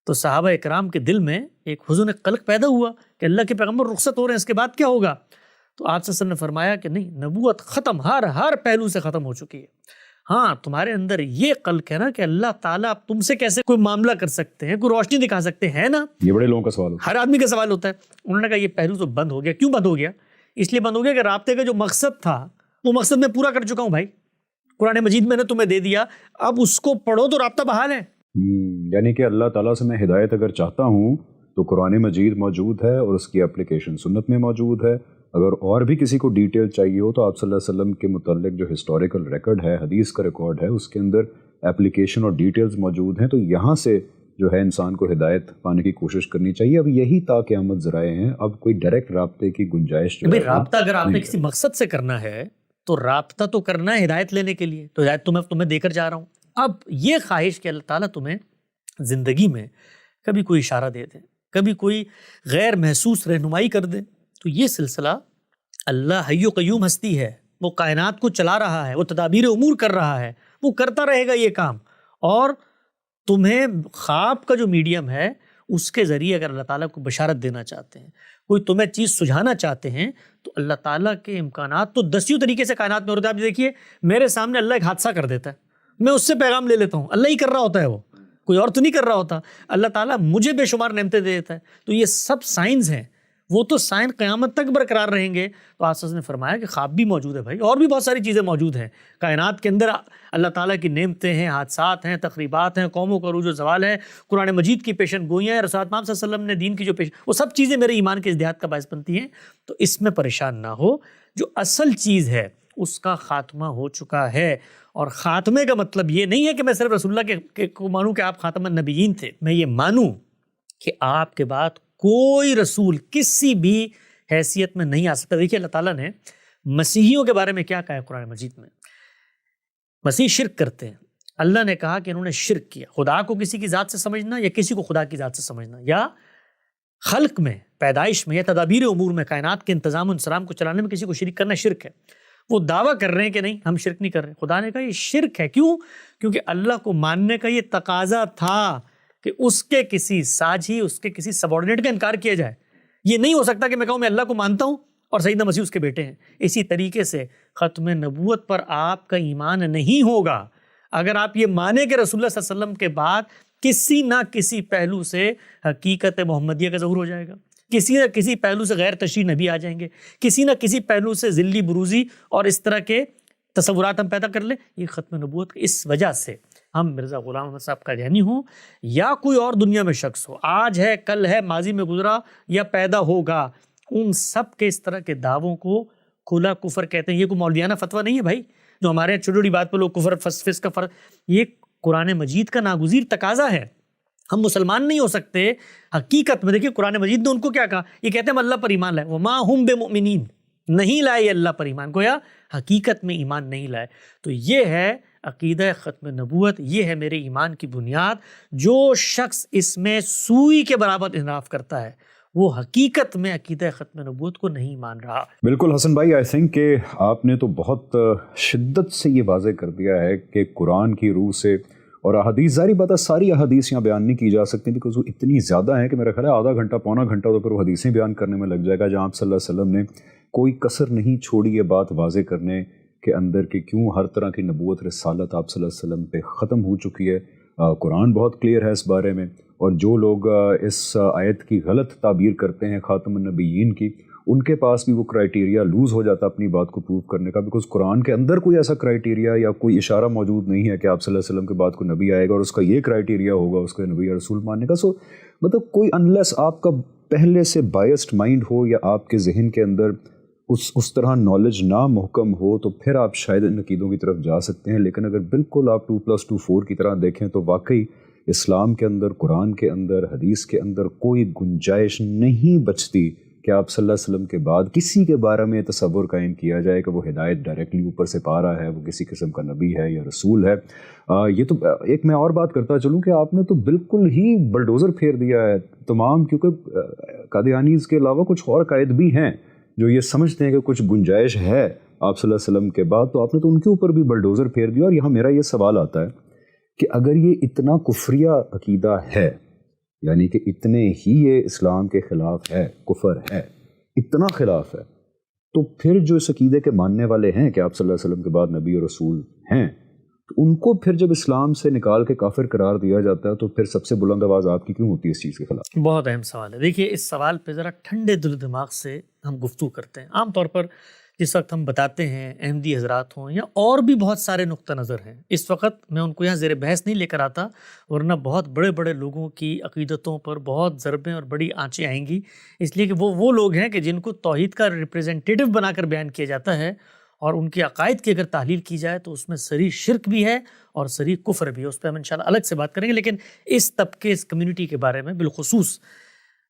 تو صحابہ اکرام کے دل میں ایک حزن قلق پیدا ہوا کہ اللہ کے پیغمبر رخصت ہو رہے ہیں، اس کے بعد کیا ہوگا؟ تو آپ صلی اللہ علیہ وسلم نے فرمایا کہ نہیں، نبوت ختم، ہر پہلو سے ختم ہو چکی ہے. ہاں تمہارے اندر یہ قلق ہے نا کہ اللہ تعالیٰ آپ تم سے کیسے کوئی معاملہ کر سکتے ہیں، کوئی روشنی دکھا سکتے ہیں نا. یہ بڑے لوگوں کا سوال ہے، ہر آدمی کا سوال ہوتا ہے. انہوں نے کہا یہ پہلو تو بند ہو گیا. کیوں بند ہو گیا؟ اس لیے بند ہو گیا کہ رابطے کا جو مقصد تھا وہ مقصد میں پورا کر چکا ہوں بھائی. قرآن مجید میں نے تمہیں دے دیا، اب اس کو پڑھو تو رابطہ بحال ہے. یعنی کہ اللہ تعالیٰ سے میں ہدایت اگر چاہتا ہوں تو قرآن مجید موجود ہے اور اس کی اپلیکیشن سنت میں موجود ہے. اگر اور بھی کسی کو ڈیٹیل چاہیے ہو تو آپ صلی اللہ علیہ وسلم کے متعلق جو ہسٹوریکل ریکارڈ ہے، حدیث کا ریکارڈ ہے، اس کے اندر اپلیکیشن اور ڈیٹیلز موجود ہیں. تو یہاں سے جو ہے انسان کو ہدایت پانے کی کوشش کرنی چاہیے. اب یہی تا قیامت ذرائع ہیں، اب کوئی ڈائریکٹ رابطے کی گنجائش جو ہے رابطہ اگر آپ نے کسی مقصد سے کرنا ہے تو رابطہ تو کرنا ہے ہدایت لینے کے لیے. تو ہدایت تمہیں دے کر جا رہا ہوں. اب یہ خواہش کہ اللہ تعالیٰ تمہیں زندگی میں کبھی کوئی اشارہ دے دے، کبھی کوئی غیر محسوس رہنمائی کر دے، تو یہ سلسلہ اللہ حی و قیوم ہستی ہے، وہ کائنات کو چلا رہا ہے، وہ تدابیر امور کر رہا ہے، وہ کرتا رہے گا یہ کام. اور تمہیں خواب کا جو میڈیم ہے اس کے ذریعے اگر اللہ تعالیٰ کو بشارت دینا چاہتے ہیں، کوئی تمہیں چیز سجھانا چاہتے ہیں، تو اللہ تعالیٰ کے امکانات تو دسیوں طریقے سے کائنات میں ہوتے ہیں. آپ دیکھیے میرے سامنے اللہ ایک حادثہ کر دیتا ہے، میں اس سے پیغام لے لیتا ہوں، اللہ ہی کر رہا ہوتا ہے، وہ کوئی اور تو نہیں کر رہا ہوتا. اللہ تعالیٰ مجھے بے شمار نعمتیں دے دیتا ہے. تو یہ سب سائنس ہیں، وہ تو سائنس قیامت تک برقرار رہیں گے. تو آساس نے فرمایا کہ خواب بھی موجود ہے بھائی، اور بھی بہت ساری چیزیں موجود ہیں کائنات کے اندر. اللہ تعالیٰ کی نعمتیں ہیں، حادثات ہیں، تقریبات ہیں، قوموں کا عروج و زوال ہے، قرآن مجید کی پیشن گوئیاں ہیں، رسول اللہ صلی اللہ علیہ وسلم نے دین کی جو وہ سب چیزیں میرے ایمان کے ازدیاد کا باعث بنتی ہیں. تو اس میں پریشان نہ ہو، جو اصل چیز ہے اس کا خاتمہ ہو چکا ہے. اور خاتمے کا مطلب یہ نہیں ہے کہ میں صرف رسول اللہ کے کو مانوں کہ آپ خاتم النبیین تھے. میں یہ مانوں کہ آپ کے بعد کوئی رسول کسی بھی حیثیت میں نہیں آ سکتا. دیکھیے اللہ تعالیٰ نے مسیحیوں کے بارے میں کیا کہا ہے قرآن مجید میں. مسیح شرک کرتے ہیں. اللہ نے کہا کہ انہوں نے شرک کیا. خدا کو کسی کی ذات سے سمجھنا یا کسی کو خدا کی ذات سے سمجھنا، یا خلق میں، پیدائش میں، یا تدابیر امور میں، کائنات کے انتظام و انصرام کو چلانے میں کسی کو شریک کرنا شرک ہے. وہ دعویٰ کر رہے ہیں کہ نہیں ہم شرک نہیں کر رہے. خدا نے کہا یہ شرک ہے. کیوں؟ کیونکہ اللہ کو ماننے کا یہ تقاضا تھا کہ اس کے کسی ساجھی، اس کے کسی سبارڈینیٹ کا انکار کیا جائے. یہ نہیں ہو سکتا کہ میں کہوں میں اللہ کو مانتا ہوں اور سیدنا مسیح اس کے بیٹے ہیں. اسی طریقے سے ختم نبوت پر آپ کا ایمان نہیں ہوگا اگر آپ یہ مانیں کہ رسول اللہ صلی اللہ علیہ وسلم کے بعد کسی نہ کسی پہلو سے حقیقت محمدیہ کا ظہور ہو جائے گا، کسی نہ کسی پہلو سے غیر تشریعی نبی آ جائیں گے، کسی نہ کسی پہلو سے ذلی بروزی اور اس طرح کے تصورات ہم پیدا کر لیں. یہ ختم نبوت اس وجہ سے ہم مرزا غلام احمد صاحب قادیانی ہوں یا کوئی اور دنیا میں شخص ہو، آج ہے، کل ہے، ماضی میں گزرا یا پیدا ہوگا، ان سب کے اس طرح کے دعووں کو کھلا کفر کہتے ہیں. یہ کوئی مولویانہ فتویٰ نہیں ہے بھائی، جو ہمارے چھوٹی چھوٹی بات پہ لوگ کفر فسق کا فرق. یہ قرآن مجید کا ناگزیر تقاضا ہے. ہم مسلمان نہیں ہو سکتے حقیقت میں. دیکھیے قرآن مجید نے ان کو کیا کہا، یہ کہتے ہیں ہم اللہ پر ایمان لائے، وما ہم بمؤمنین، نہیں لائے یہ اللہ پر ایمان، گویا حقیقت میں ایمان نہیں لائے. تو یہ ہے عقیدہ ختم نبوت یہ ہے میرے ایمان کی بنیاد. جو شخص اس میں سوئی کے برابر انحراف کرتا ہے وہ حقیقت میں عقیدہ ختم نبوت کو نہیں مان رہا. بالکل حسن بھائی، آئی تھنک کہ آپ نے تو بہت شدت سے یہ واضح کر دیا ہے کہ قرآن کی روح سے اور احادیث، ظاہری بات ہے ساری احادیث یہاں بیان نہیں کی جا سکتی بیکاز وہ اتنی زیادہ ہیں کہ میرا خیال ہے آدھا گھنٹہ پونا گھنٹہ تو پھر وہ حدیثیں بیان کرنے میں لگ جائے گا، جہاں آپ صلی اللہ علیہ وسلم نے کوئی کسر نہیں چھوڑی یہ بات واضح کرنے کے اندر کہ کیوں ہر طرح کی نبوت رسالت آپ صلی اللہ علیہ وسلم پہ ختم ہو چکی ہے. قرآن بہت کلیئر ہے اس بارے میں، اور جو لوگ اس آیت کی غلط تعبیر کرتے ہیں خاتم النبیین کی، ان کے پاس بھی وہ کرائیٹیریا لوز ہو جاتا اپنی بات کو پروف کرنے کا، بیکاز قرآن کے اندر کوئی ایسا کرائیٹیریا یا کوئی اشارہ موجود نہیں ہے کہ آپ صلی اللہ علیہ وسلم کے بعد کوئی نبی آئے گا اور اس کا یہ کرائیٹیریا ہوگا اس کے نبی یا رسول ماننے کا. سو مطلب کوئی انلیس آپ کا پہلے سے بائسڈ مائنڈ ہو یا آپ کے ذہن کے اندر اس طرح نالج نہ محکم ہو تو پھر آپ شاید ان عقیدوں کی طرف جا سکتے ہیں. لیکن اگر بالکل آپ 2+2 4 کی طرح دیکھیں تو واقعی اسلام کے اندر، قرآن کے اندر، حدیث کے اندر کوئی گنجائش نہیں بچتی کہ آپ صلی اللہ علیہ وسلم کے بعد کسی کے بارے میں تصور قائم کیا جائے کہ وہ ہدایت ڈائریکٹلی اوپر سے پا رہا ہے، وہ کسی قسم کا نبی ہے یا رسول ہے. یہ تو ایک میں اور بات کرتا چلوں کہ آپ نے تو بالکل ہی بلڈوزر پھیر دیا ہے تمام، کیونکہ قادیانیز کے علاوہ کچھ اور قائد بھی ہیں جو یہ سمجھتے ہیں کہ کچھ گنجائش ہے آپ صلی اللہ علیہ وسلم کے بعد، تو آپ نے تو ان کے اوپر بھی بلڈوزر پھیر دیا. اور یہاں میرا یہ سوال آتا ہے کہ اگر یہ اتنا کفریہ عقیدہ ہے، یعنی کہ اتنے ہی یہ اسلام کے خلاف ہے، کفر ہے، اتنا خلاف ہے، تو پھر جو اس عقیدے کے ماننے والے ہیں کہ آپ صلی اللہ علیہ وسلم کے بعد نبی اور رسول ہیں، تو ان کو پھر جب اسلام سے نکال کے کافر قرار دیا جاتا ہے تو پھر سب سے بلند آواز آپ کی کیوں ہوتی ہے اس چیز کے خلاف؟ بہت اہم سوال ہے. دیکھیے اس سوال پہ ذرا ٹھنڈے دل و دماغ سے ہم گفتگو کرتے ہیں. عام طور پر جس وقت ہم بتاتے ہیں احمدی حضرات ہوں یا اور بھی بہت سارے نقطہ نظر ہیں، اس وقت میں ان کو یہاں زیر بحث نہیں لے کر آتا، ورنہ بہت بڑے بڑے لوگوں کی عقیدتوں پر بہت ضربیں اور بڑی آنچیں آئیں گی، اس لیے کہ وہ لوگ ہیں کہ جن کو توحید کا ریپریزنٹیٹیو بنا کر بیان کیا جاتا ہے، اور ان کے عقائد کی اگر تحلیل کی جائے تو اس میں صریح شرک بھی ہے اور صریح کفر بھی ہے. اس پہ ہم انشاءاللہ الگ سے بات کریں گے. لیکن اس طبقے، اس کمیونٹی کے بارے میں بالخصوص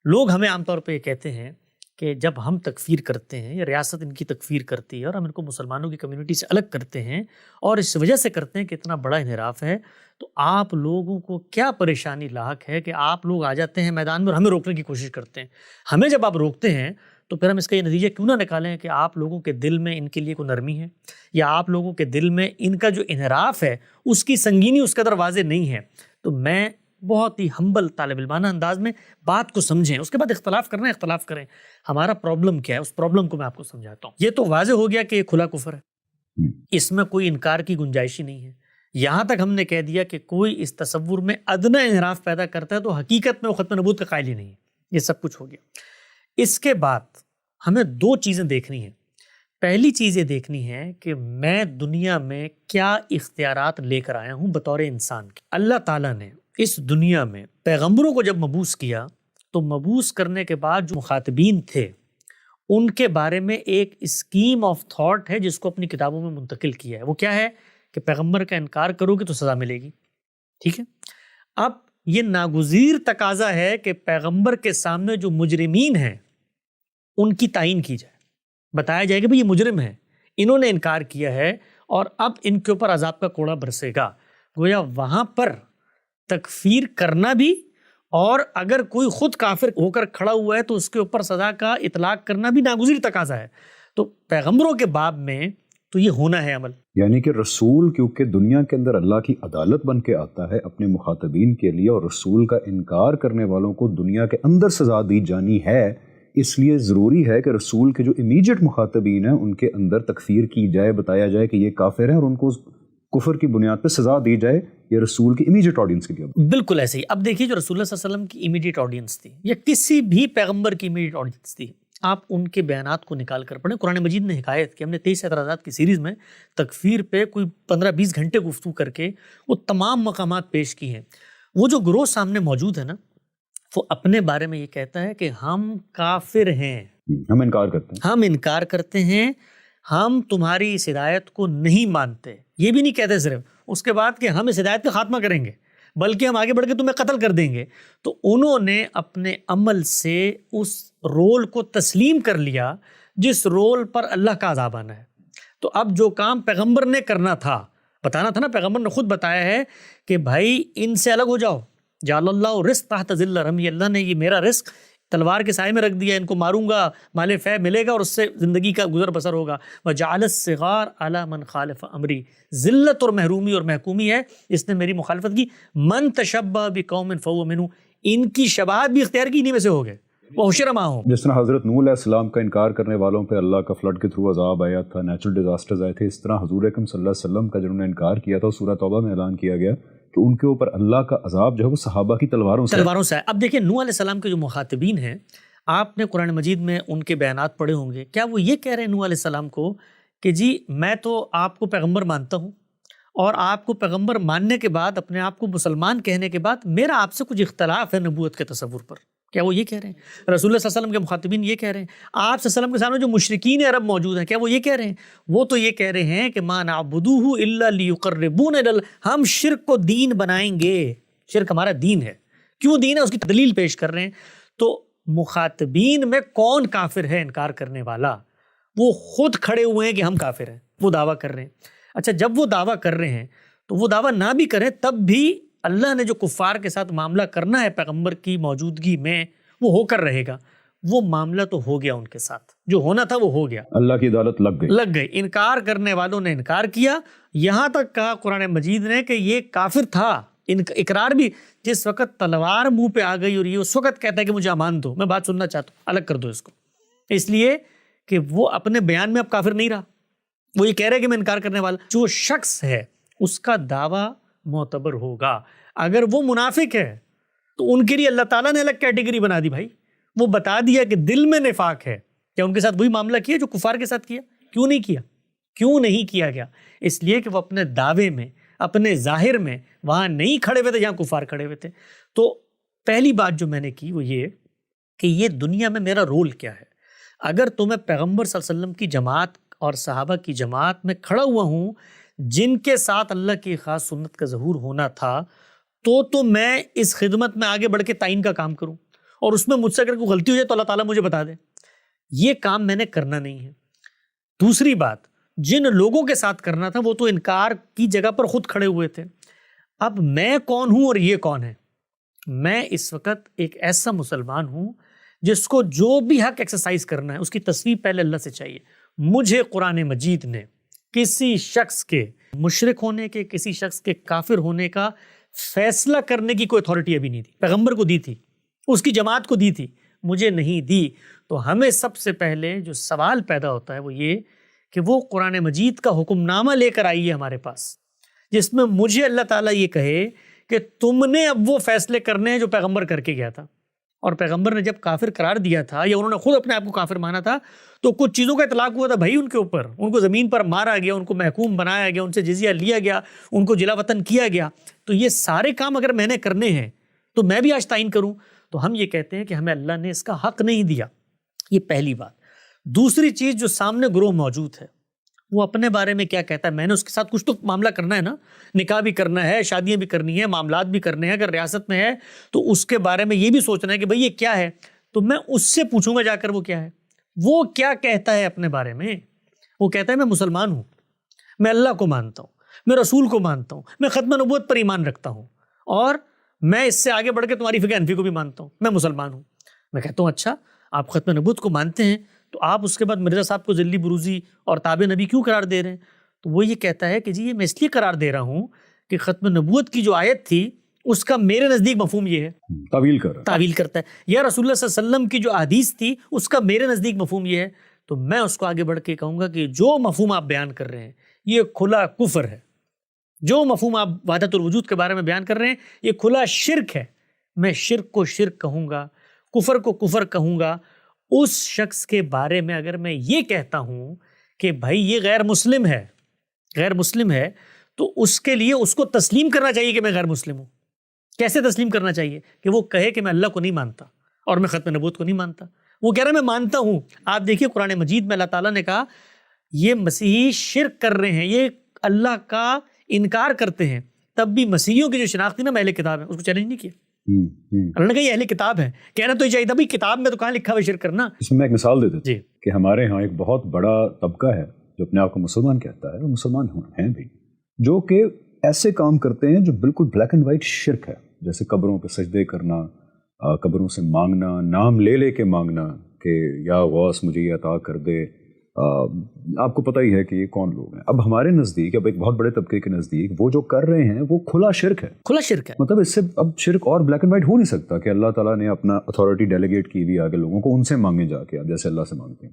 لوگ ہمیں عام طور پہ یہ کہتے ہیں کہ جب ہم تکفیر کرتے ہیں یا ریاست ان کی تکفیر کرتی ہے اور ہم ان کو مسلمانوں کی کمیونٹی سے الگ کرتے ہیں اور اس وجہ سے کرتے ہیں کہ اتنا بڑا انحراف ہے، تو آپ لوگوں کو کیا پریشانی لاحق ہے کہ آپ لوگ آ جاتے ہیں میدان میں اور ہمیں روکنے کی کوشش کرتے ہیں. ہمیں جب آپ روکتے ہیں تو پھر ہم اس کا یہ نتیجہ کیوں نہ نکالیں کہ آپ لوگوں کے دل میں ان کے لیے کوئی نرمی ہے، یا آپ لوگوں کے دل میں ان کا جو انحراف ہے اس کی سنگینی اس قدر واضح نہیں ہے. تو میں بہت ہی ہمبل طالب علمانہ انداز میں بات کو سمجھیں، اس کے بعد اختلاف کرنا ہے اختلاف کریں. ہمارا پرابلم کیا ہے اس پرابلم کو میں آپ کو سمجھاتا ہوں. یہ تو واضح ہو گیا کہ یہ کھلا کفر ہے، اس میں کوئی انکار کی گنجائش ہی نہیں ہے. یہاں تک ہم نے کہہ دیا کہ کوئی اس تصور میں ادنا انحراف پیدا کرتا ہے تو حقیقت میں وہ ختم نبوت کا قائل ہی نہیں ہے. یہ سب کچھ ہو گیا. اس کے بعد ہمیں دو چیزیں دیکھنی ہیں. پہلی چیز یہ دیکھنی ہے کہ میں دنیا میں کیا اختیارات لے کر آیا ہوں بطور انسان کے. اللہ تعالیٰ نے اس دنیا میں پیغمبروں کو جب مبعوث کیا تو مبعوث کرنے کے بعد جو مخاطبین تھے ان کے بارے میں ایک اسکیم آف تھاٹ ہے جس کو اپنی کتابوں میں منتقل کیا ہے. وہ کیا ہے کہ پیغمبر کا انکار کرو گے تو سزا ملے گی. ٹھیک ہے، اب یہ ناگزیر تقاضا ہے کہ پیغمبر کے سامنے جو مجرمین ہیں ان کی تعین کی جائے، بتایا جائے کہ بھئی یہ مجرم ہیں، انہوں نے انکار کیا ہے اور اب ان کے اوپر عذاب کا کوڑا برسے گا. گویا وہاں پر تکفیر کرنا بھی، اور اگر کوئی خود کافر ہو کر کھڑا ہوا ہے تو اس کے اوپر سزا کا اطلاق کرنا بھی ناگزیر تقاضا ہے. تو پیغمبروں کے باب میں تو یہ ہونا ہے عمل. یعنی کہ رسول کیونکہ دنیا کے اندر اللہ کی عدالت بن کے آتا ہے اپنے مخاطبین کے لیے، اور رسول کا انکار کرنے والوں کو دنیا کے اندر سزا دی جانی ہے، اس لیے ضروری ہے کہ رسول کے جو امیجیٹ مخاطبین ہیں ان کے اندر تکفیر کی جائے، بتایا جائے کہ یہ کافر ہیں اور ان کو کفر کی بنیاد پہ سزا دی جائے. یہ رسول کی امیجیٹ آڈینس کے لیے بالکل ایسے ہی. اب دیکھیے جو رسول اللہ صلی اللہ علیہ وسلم کی امیجیٹ آڈینس تھی یا کسی بھی پیغمبر کی امیجیٹ آڈینس تھی، آپ ان کے بیانات کو نکال کر پڑھیں. قرآن مجید نے حکایت کی، ہم نے 23 اعتراضات کی سیریز میں تکفیر پہ کوئی 15-20 گھنٹے گفتگو کر کے وہ تمام مقامات پیش کی ہیں. وہ جو گروہ سامنے موجود ہے نا، وہ اپنے بارے میں یہ کہتا ہے کہ ہم کافر ہیں، ہم انکار کرتے ہیں، ہم تمہاری اس ہدایت کو نہیں مانتے. یہ بھی نہیں کہتے صرف اس کے بعد کہ ہم اس ہدایت کا خاتمہ کریں گے، بلکہ ہم آگے بڑھ کے تمہیں قتل کر دیں گے. تو انہوں نے اپنے عمل سے اس رول کو تسلیم کر لیا جس رول پر اللہ کا عذاب آنا ہے. تو اب جو کام پیغمبر نے کرنا تھا بتانا تھا نا، پیغمبر نے خود بتایا ہے کہ بھائی ان سے الگ ہو جاؤ. جعل اللہ رزق تحت ظل رمی، اللہ نے یہ میرا رزق تلوار کے سائے میں رکھ دیا، ان کو ماروں گا، مال فے ملے گا اور اس سے زندگی کا گزر بسر ہوگا. وجعل الصغار علی من خالف امری، ذلت اور محرومی اور محکومی ہے جس نے میری مخالفت کی. من تشبہ بقوم فہو منہ، ان کی شباہت بھی اختیار کی، انہی میں سے ہو گئے. وحشر معہم، جس طرح حضرت نوح علیہ السلام کا انکار کرنے والوں پہ اللہ کا فلڈ کے تھرو عذاب آیا تھا، نیچرل ڈیزاسٹرز آئے تھے، اس طرح حضور اکرم صلی اللہ علیہ وسلم کا جنہوں نے انکار کیا تھا سورہ توبہ میں اعلان کیا گیا کہ ان کے اوپر اللہ کا عذاب جو ہے وہ صحابہ کی تلواروں سے ہے. اب دیکھیں نوح علیہ السلام کے جو مخاطبین ہیں، آپ نے قرآن مجید میں ان کے بیانات پڑھے ہوں گے. کیا وہ یہ کہہ رہے ہیں نوح علیہ السلام کو کہ جی میں تو آپ کو پیغمبر مانتا ہوں اور آپ کو پیغمبر ماننے کے بعد، اپنے آپ کو مسلمان کہنے کے بعد میرا آپ سے کچھ اختلاف ہے نبوت کے تصور پر؟ کیا وہ یہ کہہ رہے ہیں؟ رسول اللہ صلی اللہ علیہ وسلم کے مخاطبین یہ کہہ رہے ہیں. آپ صلی اللہ علیہ وسلم کے سامنے جو مشرکین عرب موجود ہیں، کیا وہ یہ کہہ رہے ہیں؟ وہ تو یہ کہہ رہے ہیں کہ ما نعبدوہ الا لیقربونا الی، ہم شرک کو دین بنائیں گے، شرک ہمارا دین ہے. کیوں دین ہے اس کی دلیل پیش کر رہے ہیں. تو مخاطبین میں کون کافر ہے انکار کرنے والا؟ وہ خود کھڑے ہوئے ہیں کہ ہم کافر ہیں، وہ دعویٰ کر رہے ہیں. اچھا جب وہ دعویٰ کر رہے ہیں تو وہ دعویٰ نہ بھی کریں تب بھی اللہ نے جو کفار کے ساتھ معاملہ کرنا ہے پیغمبر کی موجودگی میں وہ ہو کر رہے گا. وہ معاملہ تو ہو گیا، ان کے ساتھ جو ہونا تھا وہ ہو گیا، اللہ کی عدالت لگ گئی. انکار کرنے والوں نے انکار کیا. یہاں تک کہا قرآن مجید نے کہ یہ کافر تھا. اقرار بھی، جس وقت تلوار منہ پہ آ گئی اور یہ اس وقت کہتا ہے کہ مجھے امان دو، میں بات سننا چاہتا ہوں، الگ کر دو اس کو، اس لیے کہ وہ اپنے بیان میں اب کافر نہیں رہا. وہ یہ کہہ رہے کہ میں انکار کرنے والا. جو شخص ہے اس کا دعویٰ معتبر ہوگا. اگر وہ منافق ہے تو ان کے لیے اللہ تعالیٰ نے الگ کیٹیگری بنا دی. بھائی وہ بتا دیا کہ دل میں نفاق ہے. کیا ان کے ساتھ وہی معاملہ کیا جو کفار کے ساتھ کیا؟ کیوں نہیں کیا؟ کیوں نہیں کیا گیا؟ اس لیے کہ وہ اپنے دعوے میں، اپنے ظاہر میں وہاں نہیں کھڑے ہوئے تھے جہاں کفار کھڑے ہوئے تھے. تو پہلی بات جو میں نے کی وہ یہ کہ یہ دنیا میں میرا رول کیا ہے. اگر تو میں پیغمبر صلی اللہ علیہ وسلم کی جماعت اور صحابہ کی جماعت میں کھڑا ہوا ہوں جن کے ساتھ اللہ کی خاص سنت کا ظہور ہونا تھا، تو میں اس خدمت میں آگے بڑھ کے تعین کا کام کروں، اور اس میں مجھ سے اگر کوئی غلطی ہو جائے تو اللہ تعالیٰ مجھے بتا دے. یہ کام میں نے کرنا نہیں ہے. دوسری بات، جن لوگوں کے ساتھ کرنا تھا وہ تو انکار کی جگہ پر خود کھڑے ہوئے تھے. اب میں کون ہوں اور یہ کون ہے؟ میں اس وقت ایک ایسا مسلمان ہوں جس کو جو بھی حق ایکسرسائز کرنا ہے اس کی تصویر پہلے اللہ سے چاہیے. مجھے قرآن مجید نے کسی شخص کے مشرک ہونے کے، کسی شخص کے کافر ہونے کا فیصلہ کرنے کی کوئی اتھارٹی ابھی نہیں دی. پیغمبر کو دی تھی، اس کی جماعت کو دی تھی، مجھے نہیں دی. تو ہمیں سب سے پہلے جو سوال پیدا ہوتا ہے وہ یہ کہ وہ قرآن مجید کا حکم نامہ لے کر آئیے ہمارے پاس، جس میں مجھے اللہ تعالیٰ یہ کہے کہ تم نے اب وہ فیصلے کرنے ہیں جو پیغمبر کر کے گیا تھا. اور پیغمبر نے جب کافر قرار دیا تھا یا انہوں نے خود اپنے آپ کو کافر مانا تھا تو کچھ چیزوں کا اطلاق ہوا تھا بھائی ان کے اوپر. ان کو زمین پر مارا گیا، ان کو محکوم بنایا گیا، ان سے جزیہ لیا گیا، ان کو جلا وطن کیا گیا. تو یہ سارے کام اگر میں نے کرنے ہیں تو میں بھی آج تعین کروں. تو ہم یہ کہتے ہیں کہ ہمیں اللہ نے اس کا حق نہیں دیا. یہ پہلی بات. دوسری چیز، جو سامنے گروہ موجود ہے وہ اپنے بارے میں کیا کہتا ہے، میں نے اس کے ساتھ کچھ تو معاملہ کرنا ہے نا، نکاح بھی کرنا ہے، شادیاں بھی کرنی ہیں، معاملات بھی کرنے ہیں. اگر ریاست میں ہے تو اس کے بارے میں یہ بھی سوچنا ہے کہ بھئی یہ کیا ہے. تو میں اس سے پوچھوں گا جا کر وہ کیا ہے، وہ کیا کہتا ہے اپنے بارے میں. وہ کہتا ہے میں مسلمان ہوں، میں اللہ کو مانتا ہوں، میں رسول کو مانتا ہوں، میں ختم نبوت پر ایمان رکھتا ہوں، اور میں اس سے آگے بڑھ کے تمہاری فقہ حنفی کو بھی مانتا ہوں، میں مسلمان ہوں. میں کہتا ہوں اچھا آپ ختم نبوت کو مانتے ہیں تو آپ اس کے بعد مرزا صاحب کو ذلی بروزی اور تابع نبی کیوں قرار دے رہے ہیں؟ تو وہ یہ کہتا ہے کہ جی یہ میں اس لیے قرار دے رہا ہوں کہ ختم نبوت کی جو آیت تھی اس کا میرے نزدیک مفہوم یہ ہے، تعویل کرتا ہے. یا رسول اللہ صلی اللہ علیہ وسلم کی جو حدیث تھی اس کا میرے نزدیک مفہوم یہ ہے. تو میں اس کو آگے بڑھ کے کہوں گا کہ جو مفہوم آپ بیان کر رہے ہیں یہ کھلا کفر ہے. جو مفہوم آپ وحدت الوجود کے بارے میں بیان کر رہے ہیں یہ کھلا شرک ہے. میں شرک کو شرک کہوں گا، کفر کو کفر کہوں گا. اس شخص کے بارے میں اگر میں یہ کہتا ہوں کہ بھائی یہ غیر مسلم ہے تو اس کے لیے اس کو تسلیم کرنا چاہیے کہ میں غیر مسلم ہوں. کیسے تسلیم کرنا چاہیے؟ کہ وہ کہے کہ میں اللہ کو نہیں مانتا اور میں ختم نبوت کو نہیں مانتا. وہ کہہ رہا ہے میں مانتا ہوں. آپ دیکھیے قرآن مجید میں اللہ تعالیٰ نے کہا یہ مسیحی شرک کر رہے ہیں، یہ اللہ کا انکار کرتے ہیں. تب بھی مسیحیوں کی جو شناخت تھی نا میں اہل کتاب ہے اس کو چیلنج نہیں کیا. اللہ نے کہا یہ اہل کتاب ہے، کہنا تو یہ چاہیے تھا بھائی کتاب میں تو کہاں لکھا ہوا شرک کرنا. اس میں ایک مثال دیتے تھے جی کہ ہمارے ہاں ایک بہت بڑا طبقہ ہے جو اپنے آپ کو مسلمان کہتا ہے، وہ مسلمان ہیں بھی، جو کہ ایسے کام کرتے ہیں جو بالکل بلیک اینڈ وائٹ شرک ہے، جیسے قبروں پہ سجدے کرنا، قبروں سے مانگنا، نام لے لے کے مانگنا کہ یا غوث مجھے یہ عطا کر دے. آپ کو پتہ ہی ہے کہ یہ کون لوگ ہیں. اب ہمارے نزدیک، اب ایک بہت بڑے طبقے کے نزدیک، وہ جو کر رہے ہیں وہ کھلا شرک ہے. کھلا شرک ہے. مطلب اس سے اب شرک اور بلیک اینڈ وائٹ ہو نہیں سکتا کہ اللہ تعالیٰ نے اپنا اتھارٹی ڈیلیگیٹ کی ہوئی آگے لوگوں کو، ان سے مانگے جا کے آپ جیسے اللہ سے مانگتے ہیں.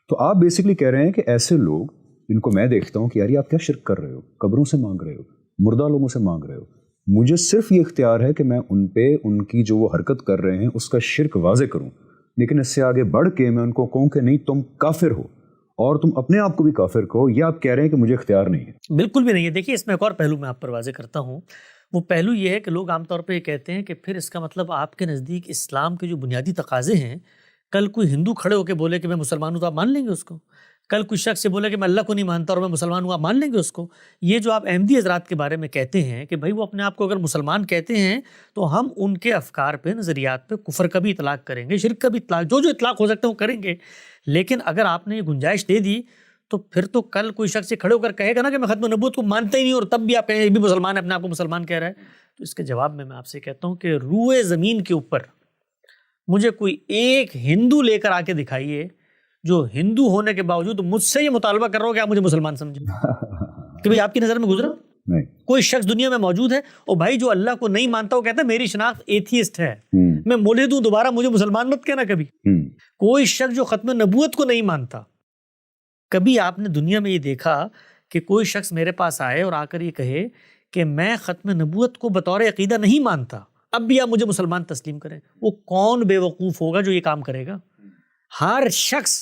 تو آپ بیسکلی کہہ رہے ہیں کہ ایسے لوگ جن کو میں دیکھتا ہوں کہ یار یہ آپ کیا شرک کر رہے ہو، قبروں سے مانگ رہے ہو، مردہ لوگوں سے مانگ رہے ہو، مجھے صرف یہ اختیار ہے کہ میں ان پہ ان کی جو وہ حرکت کر رہے ہیں اس کا شرک واضح کروں، لیکن اس سے آگے بڑھ کے میں ان کو کہوں کہ نہیں تم کافر ہو اور تم اپنے آپ کو بھی کافر کہو، یہ آپ کہہ رہے ہیں کہ مجھے اختیار نہیں ہے. بالکل بھی نہیں ہے. دیکھیے اس میں ایک اور پہلو میں آپ پر واضح کرتا ہوں. وہ پہلو یہ ہے کہ لوگ عام طور پہ یہ کہتے ہیں کہ پھر اس کا مطلب آپ کے نزدیک اسلام کے جو بنیادی تقاضے ہیں، کل کوئی ہندو کھڑے ہو کے بولے کہ میں مسلمان ہوں تو آپ مان لیں گے اس کو؟ کل کوئی شخص سے بولے کہ میں اللہ کو نہیں مانتا اور میں مسلمان ہوں، آپ مان لیں گے اس کو؟ یہ جو آپ احمدی حضرات کے بارے میں کہتے ہیں کہ بھائی وہ اپنے آپ کو اگر مسلمان کہتے ہیں تو ہم ان کے افکار پہ، نظریات پہ کفر کا بھی اطلاق کریں گے، شرک کا بھی اطلاق، جو اطلاق ہو سکتا ہے وہ کریں گے. لیکن اگر آپ نے یہ گنجائش دے دی تو پھر تو کل کوئی شخص سے کھڑے ہو کر کہے گا نا کہ میں ختم نبوت کو مانتا ہی نہیں، اور تب بھی آپ کہیں یہ بھی مسلمان ہے، اپنے آپ کو مسلمان کہہ رہا ہے. تو اس کے جواب میں آپ سے کہتا ہوں کہ روئے زمین کے اوپر مجھے کوئی ایک ہندو لے کر آ کے دکھائیے جو ہندو ہونے کے باوجود مجھ سے یہ مطالبہ کر رہا ہو کہ آپ مجھے مسلمان سمجھیں کہ بھئی آپ کی نظر میں گزرا نہیں. کوئی شخص دنیا میں موجود ہے اور بھائی جو اللہ کو نہیں مانتا وہ کہتا ہے میری شناخت ایتھیسٹ ہے، میں ملحد ہوں، دوبارہ مجھے مسلمان مت کہنا کبھی. کوئی شخص جو ختم نبوت کو نہیں مانتا، کبھی آپ نے دنیا میں یہ دیکھا کہ کوئی شخص میرے پاس آئے اور آ کر یہ کہے کہ میں ختم نبوت کو بطور عقیدہ نہیں مانتا، اب بھی آپ مجھے مسلمان تسلیم کریں؟ وہ کون بے وقوف ہوگا جو یہ کام کرے گا؟ ہر شخص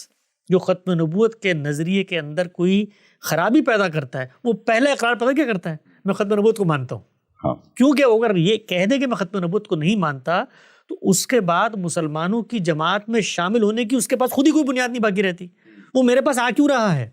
جو ختم نبوت کے نظریے کے اندر کوئی خرابی پیدا کرتا ہے وہ پہلا اقرار پتہ کیا کرتا ہے؟ میں ختم نبوت کو مانتا ہوں. کیونکہ اگر یہ کہہ دے کہ میں ختم نبوت کو نہیں مانتا تو اس کے بعد مسلمانوں کی جماعت میں شامل ہونے کی اس کے پاس خود ہی کوئی بنیاد نہیں باقی رہتی. وہ میرے پاس آ کیوں رہا ہے؟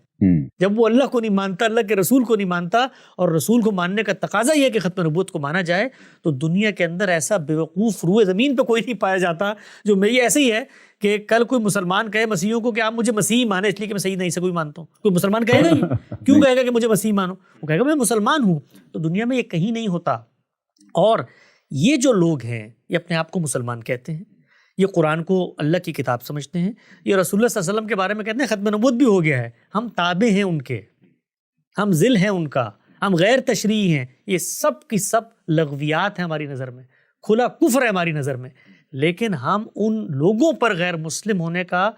جب وہ اللہ کو نہیں مانتا، اللہ کے رسول کو نہیں مانتا، اور رسول کو ماننے کا تقاضا یہ ہے کہ ختم نبوت کو مانا جائے، تو دنیا کے اندر ایسا بیوقوف روئے زمین پہ کوئی نہیں پایا جاتا جو میں یہ ایسے ہی ہے کہ کل کوئی مسلمان کہے مسیحیوں کو کہ آپ مجھے مسیحی مانے اس لیے کہ میں صحیح نہیں سے کوئی مانتا ہوں. کوئی مسلمان کہے گا یہ؟ کیوں کہے گا کہ مجھے مسیحی مانو؟ وہ کہے گا میں مسلمان ہوں. تو دنیا میں یہ کہیں نہیں ہوتا. اور یہ جو لوگ ہیں یہ اپنے آپ کو مسلمان کہتے ہیں، یہ قرآن کو اللہ کی کتاب سمجھتے ہیں، یہ رسول اللہ صلی اللہ علیہ وسلم کے بارے میں کہتے ہیں ختم نبوت بھی ہو گیا ہے، ہم تابع ہیں ان کے، ہم ذل ہیں ان کا، ہم غیر تشریعی ہیں. یہ سب کی سب لغویات ہیں ہماری نظر میں، کھلا کفر ہے ہماری نظر میں. لیکن ہم ان لوگوں پر غیر مسلم ہونے کا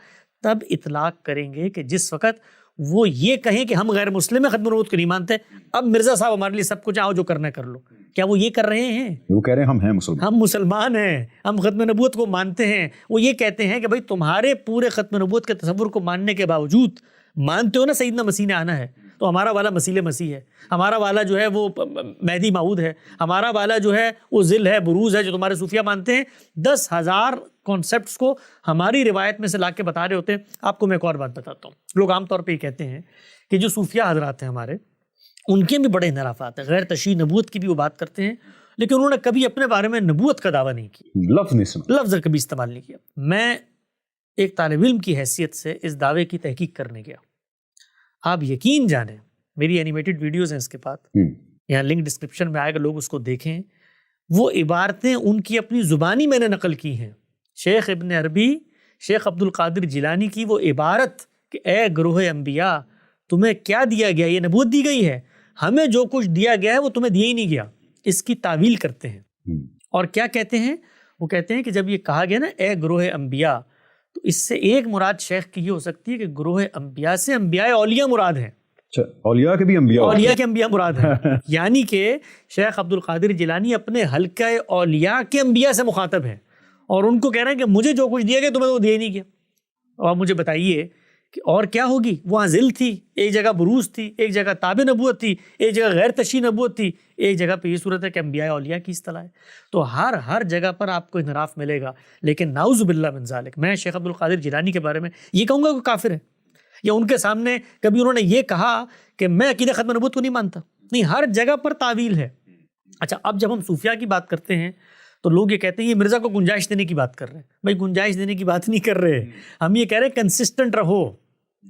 تب اطلاق کریں گے کہ جس وقت وہ یہ کہیں کہ ہم غیر مسلم ہیں، ختم نبوت کو نہیں مانتے، اب مرزا صاحب ہمارے لیے سب کچھ آؤ جو کرنا ہے کر لو. کیا وہ یہ کر رہے ہیں؟ وہ کہہ رہے ہیں ہم ہیں مسلمان، ہم مسلمان ہیں، ہم ختم نبوت کو مانتے ہیں. وہ یہ کہتے ہیں کہ بھائی تمہارے پورے ختم نبوت کے تصور کو ماننے کے باوجود مانتے ہو نا سیدنا مسیح نے آنا ہے، تو ہمارا والا مسیح مسیح ہے، ہمارا والا جو ہے وہ مہدی موعود ہے، ہمارا والا جو ہے وہ ذل ہے، بروز ہے جو تمہارے صوفیہ مانتے ہیں. 10,000 کانسیپٹس کو ہماری روایت میں سے لا کے بتا رہے ہوتے ہیں. آپ کو میں ایک اور بات بتاتا ہوں. لوگ عام طور پہ یہ کہتے ہیں کہ جو صوفیہ حضرات ہیں ہمارے، ان کے بھی بڑے انحرافات ہیں، غیر تشریعی نبوت کی بھی وہ بات کرتے ہیں، لیکن انہوں نے کبھی اپنے بارے میں نبوت کا دعویٰ نہیں کیا، لفظ کبھی استعمال نہیں کیا. میں ایک طالب علم کی حیثیت سے اس دعوے کی تحقیق کرنے گیا. آپ یقین جانیں، میری اینیمیٹڈ ویڈیوز ہیں اس کے بعد، یہاں لنک ڈسکرپشن میں آئے گا، لوگ اس کو دیکھیں. وہ عبارتیں ان کی اپنی زبانی میں نے نقل کی ہیں. شیخ ابن عربی، شیخ عبد القادر جیلانی کی وہ عبارت کہ اے گروہ انبیاء تمہیں کیا دیا گیا؟ یہ نبوت دی گئی ہے، ہمیں جو کچھ دیا گیا ہے وہ تمہیں دیا ہی نہیں گیا. اس کی تعویل کرتے ہیں اور کیا کہتے ہیں؟ وہ کہتے ہیں کہ جب یہ کہا گیا نا اے گروہ انبیاء، تو اس سے ایک مراد شیخ کی یہ ہو سکتی ہے کہ گروہ انبیاء سے انبیاء اولیاء مراد ہیں. اولیاء کے بھی انبیاء، اولیاء کے انبیاء مراد ہیں. یعنی کہ شیخ عبد القادر جیلانی اپنے حلقہ اولیاء کے انبیاء سے مخاطب ہیں اور ان کو کہہ رہے ہیں کہ مجھے جو کچھ دیا گیا تمہیں وہ دیا ہی نہیں گیا. اور مجھے بتائیے کہ اور کیا ہوگی؟ وہاں ذل تھی، ایک جگہ بروز تھی، ایک جگہ تابع نبوت تھی، ایک جگہ غیر تشریعی نبوت تھی، ایک جگہ پہ یہ صورت ہے کہ انبیاء اولیاء کی اصطلاح ہے. تو ہر جگہ پر آپ کو انحراف ملے گا. لیکن نعوذ باللہ من ذالک، میں شیخ عبد القادر جیلانی کے بارے میں یہ کہوں گا کہ کافر ہے، یا ان کے سامنے کبھی انہوں نے یہ کہا کہ میں عقیدہ ختم نبوت کو نہیں مانتا؟ نہیں، ہر جگہ پر تعویل ہے. اچھا، اب جب ہم صوفیہ کی بات کرتے ہیں تو لوگ یہ کہتے ہیں یہ مرزا کو گنجائش دینے کی بات کر رہے ہیں. بھائی گنجائش دینے کی بات نہیں کر رہے، ہم یہ کہہ رہے ہیں کنسسٹنٹ رہو.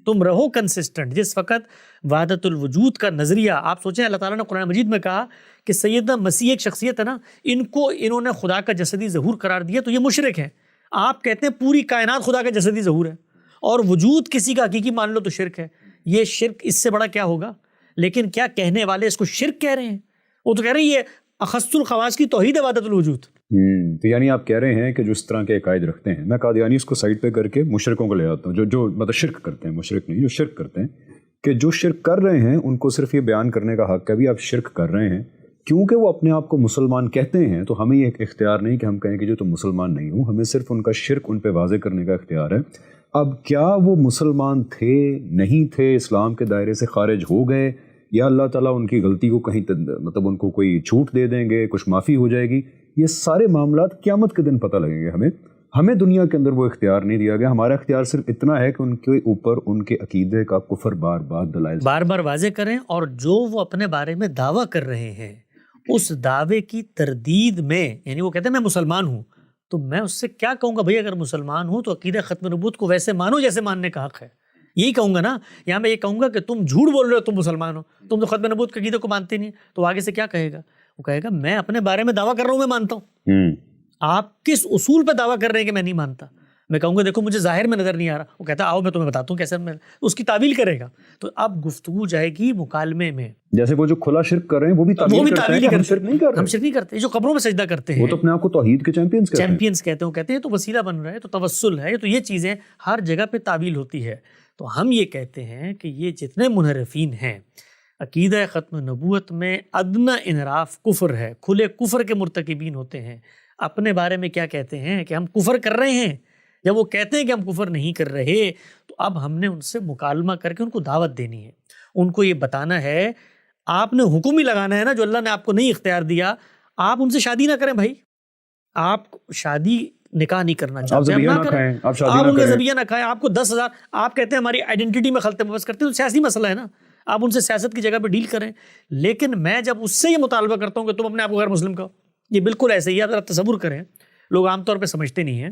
تم رہو کنسسٹنٹ. جس وقت وحدت الوجود کا نظریہ آپ سوچیں, اللہ تعالیٰ نے قرآن مجید میں کہا کہ سیدنا مسیح ایک شخصیت ہے نا, انہوں نے خدا کا جسدی ظہور قرار دیا تو یہ مشرک ہیں. آپ کہتے ہیں پوری کائنات خدا کا جسدی ظہور ہے اور وجود کسی کا حقیقی مان لو تو شرک ہے. یہ شرک اس سے بڑا کیا ہوگا؟ لیکن کیا کہنے والے اس کو شرک کہہ رہے ہیں؟ وہ تو کہہ رہے ہیں یہ اخص الخواص کی توحید ہے وحدت الوجود. تو یعنی آپ کہہ رہے ہیں کہ جو اس طرح کے عقائد رکھتے ہیں, میں قادیانی اس کو سائڈ پہ کر کے مشرکوں کو لے آتا ہوں, جو مطلب شرک کرتے ہیں, مشرک نہیں, جو شرک کرتے ہیں, کہ جو شرک کر رہے ہیں ان کو صرف یہ بیان کرنے کا حق ہے بھی آپ شرک کر رہے ہیں, کیونکہ وہ اپنے آپ کو مسلمان کہتے ہیں تو ہمیں یہ اختیار نہیں کہ ہم کہیں کہ جو تم مسلمان نہیں ہو, ہمیں صرف ان کا شرک ان پہ واضح کرنے کا اختیار ہے. اب کیا وہ مسلمان تھے, نہیں تھے, اسلام کے دائرے سے خارج ہو گئے, یا اللہ تعالیٰ ان کی غلطی کو کہیں مطلب ان کو کوئی چھوٹ دے دیں گے, کچھ معافی ہو جائے گی, یہ سارے معاملات قیامت کے دن پتہ لگیں گے. ہمیں دنیا کے اندر وہ اختیار نہیں دیا گیا. ہمارا اختیار صرف اتنا ہے کہ ان کے اوپر ان کے عقیدے کا کفر بار بار واضح کریں, اور جو وہ اپنے بارے میں دعویٰ کر رہے ہیں اس دعوے کی تردید میں, یعنی وہ کہتے ہیں میں مسلمان ہوں, تو میں اس سے کیا کہوں گا بھائی اگر مسلمان ہوں تو عقیدہ ختم نبوت کو ویسے مانو جیسے ماننے کا حق ہے. یہی کہوں گا نا. یہاں میں یہ کہوں گا کہ تم جھوٹ بول رہے ہو, تم مسلمان ہو, تم تو ختم نبوت کے عقیدے کو مانتے نہیں, تو آگے سے کیا کہے گا؟ وہ کہے گا میں اپنے بارے میں دعویٰ کر رہا ہوں, میں مانتا ہوں. آپ کس اصول پہ دعویٰ کر رہے ہیں کہ میں نہیں مانتا؟ میں کہوں گا دیکھو مجھے ظاہر میں نظر نہیں آ رہا. وہ کہتا ہے آؤ میں تمہیں بتاتا ہوں کیسے, میں اس کی تعویل کرے گا. تو اب گفتگو جائے گی مکالمے میں. جیسے وہ جو کھلا شرک کر رہے ہیں وہ بھی تعویل کرتے ہیں. ہم شرک نہیں کرتے. جو قبروں میں سجدہ کرتے ہیں وہ تو اپنے آپ کو توحید کے چیمپئنز کہتے ہیں. کہتے ہیں تو وسیلہ بن رہا ہے, تو توسل ہے, تو یہ چیزیں ہر جگہ پہ تعویل ہوتی ہے. تو ہم یہ کہتے ہیں کہ یہ جتنے منحرفین ہیں عقیدہ ختم نبوت میں ادنی انحراف کفر ہے, کھلے کفر کے مرتکبین ہوتے ہیں. اپنے بارے میں کیا کہتے ہیں کہ ہم کفر کر رہے ہیں. جب وہ کہتے ہیں کہ ہم کفر نہیں کر رہے تو اب ہم نے ان سے مکالمہ کر کے ان کو دعوت دینی ہے, ان کو یہ بتانا ہے, آپ نے حکم ہی لگانا ہے نا جو اللہ نے آپ کو نہیں اختیار دیا. آپ ان سے شادی نہ کریں بھائی, آپ شادی نکاح نہیں کرنا چاہتے, آپ ان کا ذبیحہ نہ کھائیں. آپ کو 10,000 آپ کہتے ہیں ہماری آئیڈینٹی میں خلط مبس کرتے ہیں, تو سیاسی مسئلہ ہے نا, آپ ان سے سیاست کی جگہ پہ ڈیل کریں. لیکن میں جب اس سے یہ مطالبہ کرتا ہوں کہ تم اپنے آپ کو غیر مسلم کہو, یہ بالکل ایسے ہی. آپ تصور کریں, لوگ عام طور پہ سمجھتے نہیں ہیں,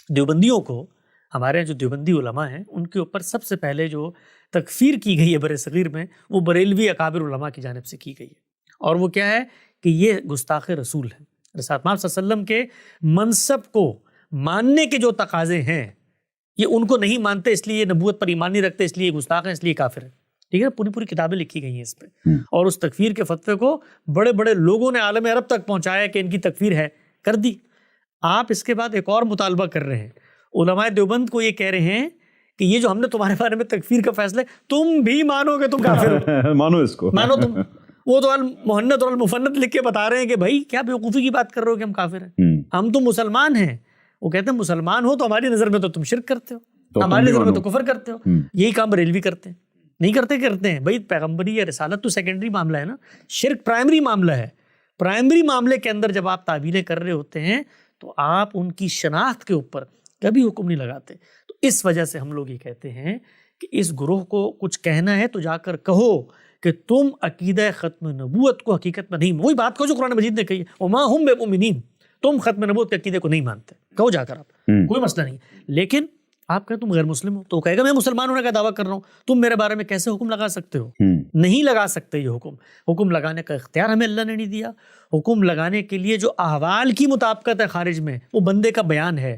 دیوبندیوں کو, ہمارے جو دیوبندی علماء ہیں ان کے اوپر سب سے پہلے جو تکفیر کی گئی ہے بر صغیر میں, وہ بریلوی اکابر علماء کی جانب سے کی گئی ہے. اور وہ کیا ہے کہ یہ گستاخ رسول ہے. رسول اللہ صلی اللہ علیہ وسلم کے منصب کو ماننے کے جو تقاضے ہیں یہ ان کو نہیں مانتے, اس لیے نبوت پر ایمان نہیں رکھتے, اس لیے گستاخ ہیں, اس لیے کافر ہے. ٹھیک ہے, پوری کتابیں لکھی گئی ہیں اس پہ, اور اس تکفیر کے فتوے کو بڑے بڑے لوگوں نے عالم عرب تک پہنچایا کہ ان کی تکفیر ہے, کر دی. آپ اس کے بعد ایک اور مطالبہ کر رہے ہیں, علماء دیوبند کو یہ کہہ رہے ہیں کہ یہ جو ہم نے تمہارے بارے میں تکفیر کا فیصلہ ہے تم بھی مانو گے تم کافر ہو, مانو اس کو, مانو تم. وہ تو المحنت اور المفنت لکھ کے بتا رہے ہیں کہ بھائی کیا بیوقوفی کی بات کر رہے ہو کہ ہم کافر ہیں, ہم تو مسلمان ہیں. وہ کہتے ہیں مسلمان ہو تو ہماری نظر میں تو تم شرک کرتے ہو, ہماری نظر میں تو کفر کرتے ہو. یہی کام بریلوی کرتے ہیں, نہیں کرتے ہیں بھائی. پیغمبری یا رسالت تو سیکنڈری معاملہ ہے نا, شرک پرائمری معاملہ ہے. پرائمری معاملے کے اندر جب آپ تعویلیں کر رہے ہوتے ہیں تو آپ ان کی شناخت کے اوپر کبھی حکم نہیں لگاتے. تو اس وجہ سے ہم لوگ یہ کہتے ہیں کہ اس گروہ کو کچھ کہنا ہے تو جا کر کہو کہ تم عقیدہ ختم نبوت کو حقیقت میں نہیں, وہی بات کو جو قرآن مجید نے کہی ہے, وما ہم بمؤمنین, تم ختم نبوت کے عقیدے کو نہیں مانتے, کہو جا کر آپ, کوئی مسئلہ نہیں. لیکن آپ کہیں تم غیر مسلم ہو, تو کہے گا میں مسلمان ہونے کا دعویٰ کر رہا ہوں, تم میرے بارے میں کیسے حکم لگا سکتے ہو؟ نہیں لگا سکتے. یہ حکم لگانے کا اختیار ہمیں اللہ نے نہیں دیا. حکم لگانے کے لیے جو احوال کی مطابقت ہے خارج میں, وہ بندے کا بیان ہے,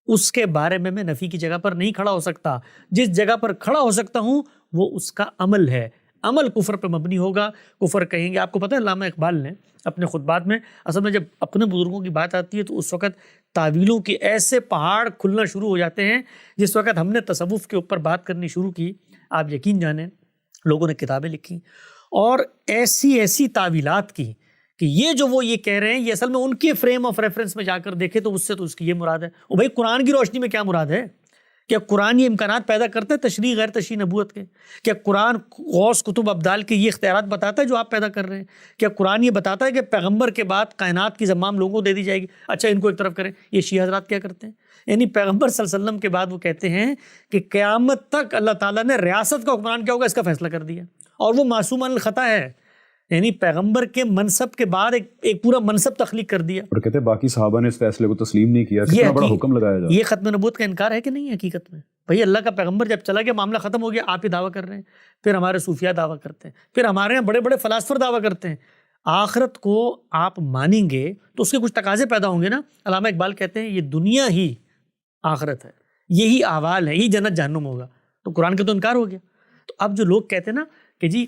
اس کے بارے میں نفی کی جگہ پر نہیں کھڑا ہو سکتا. جس جگہ پر کھڑا ہو سکتا ہوں وہ اس کا عمل ہے. عمل کفر پہ مبنی ہوگا, کفر کہیں گے. آپ کو پتہ ہے علامہ اقبال نے اپنے خطبات میں, اصل میں جب اپنے بزرگوں کی بات آتی ہے تو اس وقت تعویلوں کے ایسے پہاڑ کھلنا شروع ہو جاتے ہیں. جس وقت ہم نے تصوف کے اوپر بات کرنی شروع کی, آپ یقین جانیں لوگوں نے کتابیں لکھی اور ایسی تعویلات کی کہ یہ جو وہ یہ کہہ رہے ہیں یہ اصل میں ان کے فریم آف ریفرنس میں جا کر دیکھے تو اس سے تو اس کی یہ مراد ہے. وہ بھائی قرآن کی روشنی میں کیا مراد ہے؟ کیا قرآن یہ امکانات پیدا کرتا ہے تشریح غیر تشریح نبوت کے؟ کیا قرآن غوث کتب ابدال کے یہ اختیارات بتاتا ہے جو آپ پیدا کر رہے ہیں؟ کیا قرآن یہ بتاتا ہے کہ پیغمبر کے بعد کائنات کی زمام لوگوں کو دے دی جائے گی, اچھا ان کو ایک طرف کریں؟ یہ شیعہ حضرات کیا کرتے ہیں, یعنی پیغمبر صلی اللہ علیہ وسلم کے بعد وہ کہتے ہیں کہ قیامت تک اللہ تعالیٰ نے ریاست کا حکمران کیا ہوگا اس کا فیصلہ کر دیا, اور وہ معصوم عن الخطا ہے. یعنی پیغمبر کے منصب کے بعد ایک پورا منصب تخلیق کر دیا. اور کہتے ہیں باقی صحابہ نے اس فیصلے کو تسلیم نہیں کیا. کتنا بڑا حکم لگایا جاتا ہے. یہ ختم نبوت کا انکار ہے کہ نہیں حقیقت میں؟ بھائی اللہ کا پیغمبر جب چلا گیا معاملہ ختم ہو گیا, آپ ہی دعویٰ کر رہے ہیں, پھر ہمارے صوفیہ دعویٰ کرتے ہیں, پھر ہمارے یہاں بڑے بڑے فلاسفر دعویٰ کرتے ہیں. آخرت کو آپ مانیں گے تو اس کے کچھ تقاضے پیدا ہوں گے نا. علامہ اقبال کہتے ہیں یہ دنیا ہی آخرت ہے, یہی احوال ہے, یہی جنت جہنم ہوگا. تو قرآن کا تو انکار ہو گیا. تو اب جو لوگ کہتے ہیں نا کہ جی